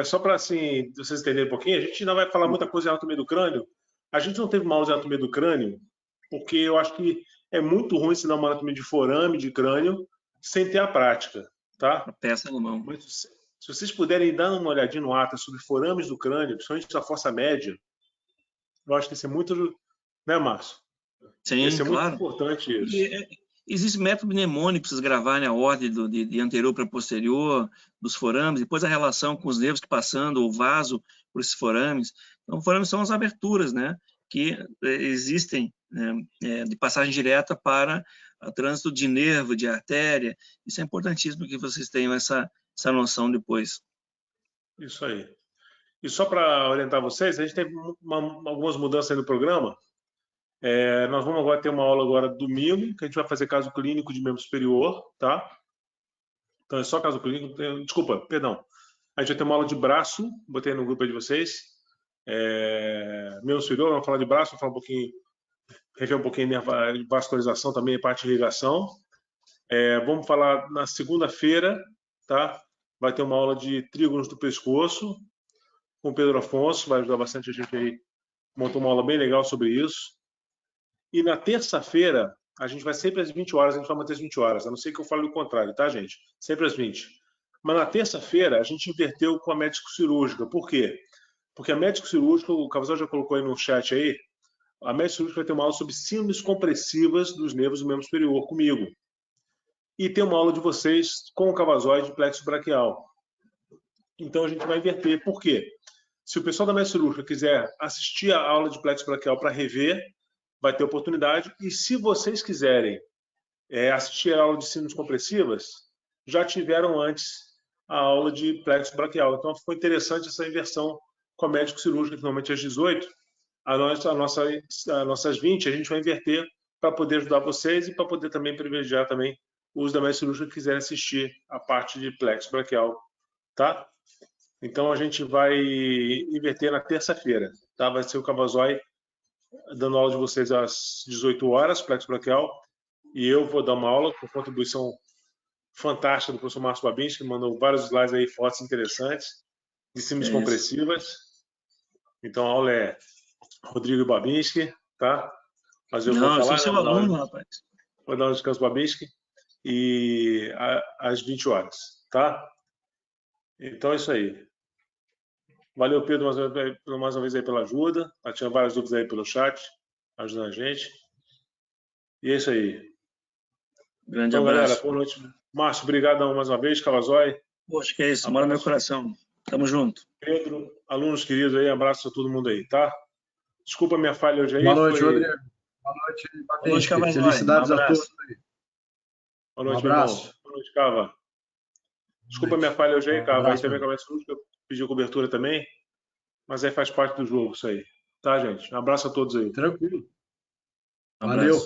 Só para assim, vocês entenderem um pouquinho, a gente ainda vai falar muita coisa de anatomia do crânio. A gente não teve uma aula de anatomia do crânio, porque eu acho que é muito ruim ensinar uma anatomia de forame, de crânio, sem ter a prática, tá? A peça na mão. Mas se vocês puderem dar uma olhadinha no Atlas sobre forames do crânio, principalmente da força média, eu acho que isso é muito... Né, Márcio? Sim, isso é claro. muito importante isso. Existe método mnemônico para vocês gravarem a ordem de anterior para posterior dos forames, depois a relação com os nervos que passando o vaso por esses forames. Então, forames são as aberturas, né, que existem, né, de passagem direta para o trânsito de nervo, de artéria. Isso é importantíssimo que vocês tenham essa noção depois. Isso aí. E só para orientar vocês, a gente teve algumas mudanças aí no programa. Nós vamos agora ter uma aula agora domingo, que a gente vai fazer caso clínico de membro superior, tá? Então é só caso clínico. Desculpa, perdão. A gente vai ter uma aula de braço, botei no grupo aí de vocês. Membro superior, vamos falar de braço, vamos falar um pouquinho, rever um pouquinho de vascularização também, parte de irrigação. Vamos falar na segunda-feira, tá? Vai ter uma aula de trígonos do pescoço com o Pedro Afonso, vai ajudar bastante a gente aí. Montou uma aula bem legal sobre isso. E na terça-feira, a gente vai sempre às 20 horas, a gente vai manter às 20 horas, a não ser que eu fale o contrário, tá, gente? Sempre às 20. Mas na terça-feira, a gente inverteu com a médico-cirúrgica. Por quê? Porque a médico-cirúrgica, o Cavazão já colocou aí no chat aí, a médico-cirúrgica vai ter uma aula sobre síndromes compressivas dos nervos do membro superior comigo. E tem uma aula de vocês com o cavazoide de plexo braquial. Então a gente vai inverter. Por quê? Se o pessoal da médico-cirúrgica quiser assistir a aula de plexo braquial para rever, vai ter oportunidade. E se vocês quiserem assistir a aula de síndromes compressivas, já tiveram antes a aula de plexo braquial. Então ficou interessante essa inversão com a médico-cirúrgica, que normalmente é às 18. Nossas 20, a gente vai inverter para poder ajudar vocês e para poder também privilegiar também o uso da médico-cirúrgica que quiserem assistir a parte de plexo braquial, tá? Então a gente vai inverter na terça-feira, tá? Vai ser o Cavazói dando aula de vocês às 18 horas, plexo braquial, e eu vou dar uma aula com contribuição fantástica do professor Márcio Babinski, que mandou vários slides aí, fotos interessantes, de síndromes compressivas. Então a aula é Rodrigo Babinski, tá? Mas eu vou falar, eu sou seu aluno, rapaz. Vou dar um descanso para Babinski e às 20 horas, tá? Então é isso aí. Valeu, Pedro, mais uma vez aí pela ajuda. Tinha várias dúvidas aí pelo chat, ajudando a gente. E é isso aí. Grande então, abraço. Galera, boa noite. Márcio, obrigadão mais uma vez. Cavazói. Poxa, que é isso. Mora no meu coração. Tamo junto. Pedro, alunos queridos aí, abraço a todo mundo aí, tá? Desculpa a minha falha hoje aí. Boa noite, Rodrigo. Boa noite, Babinski. Felicidades a todos aí. Boa noite, meu irmão. Boa noite, Cava. Desculpa a minha falha hoje aí, Cava. Aí também começa o eu pedi cobertura também. Mas aí faz parte do jogo isso aí. Tá, gente? Um abraço a todos aí. Tranquilo. Valeu.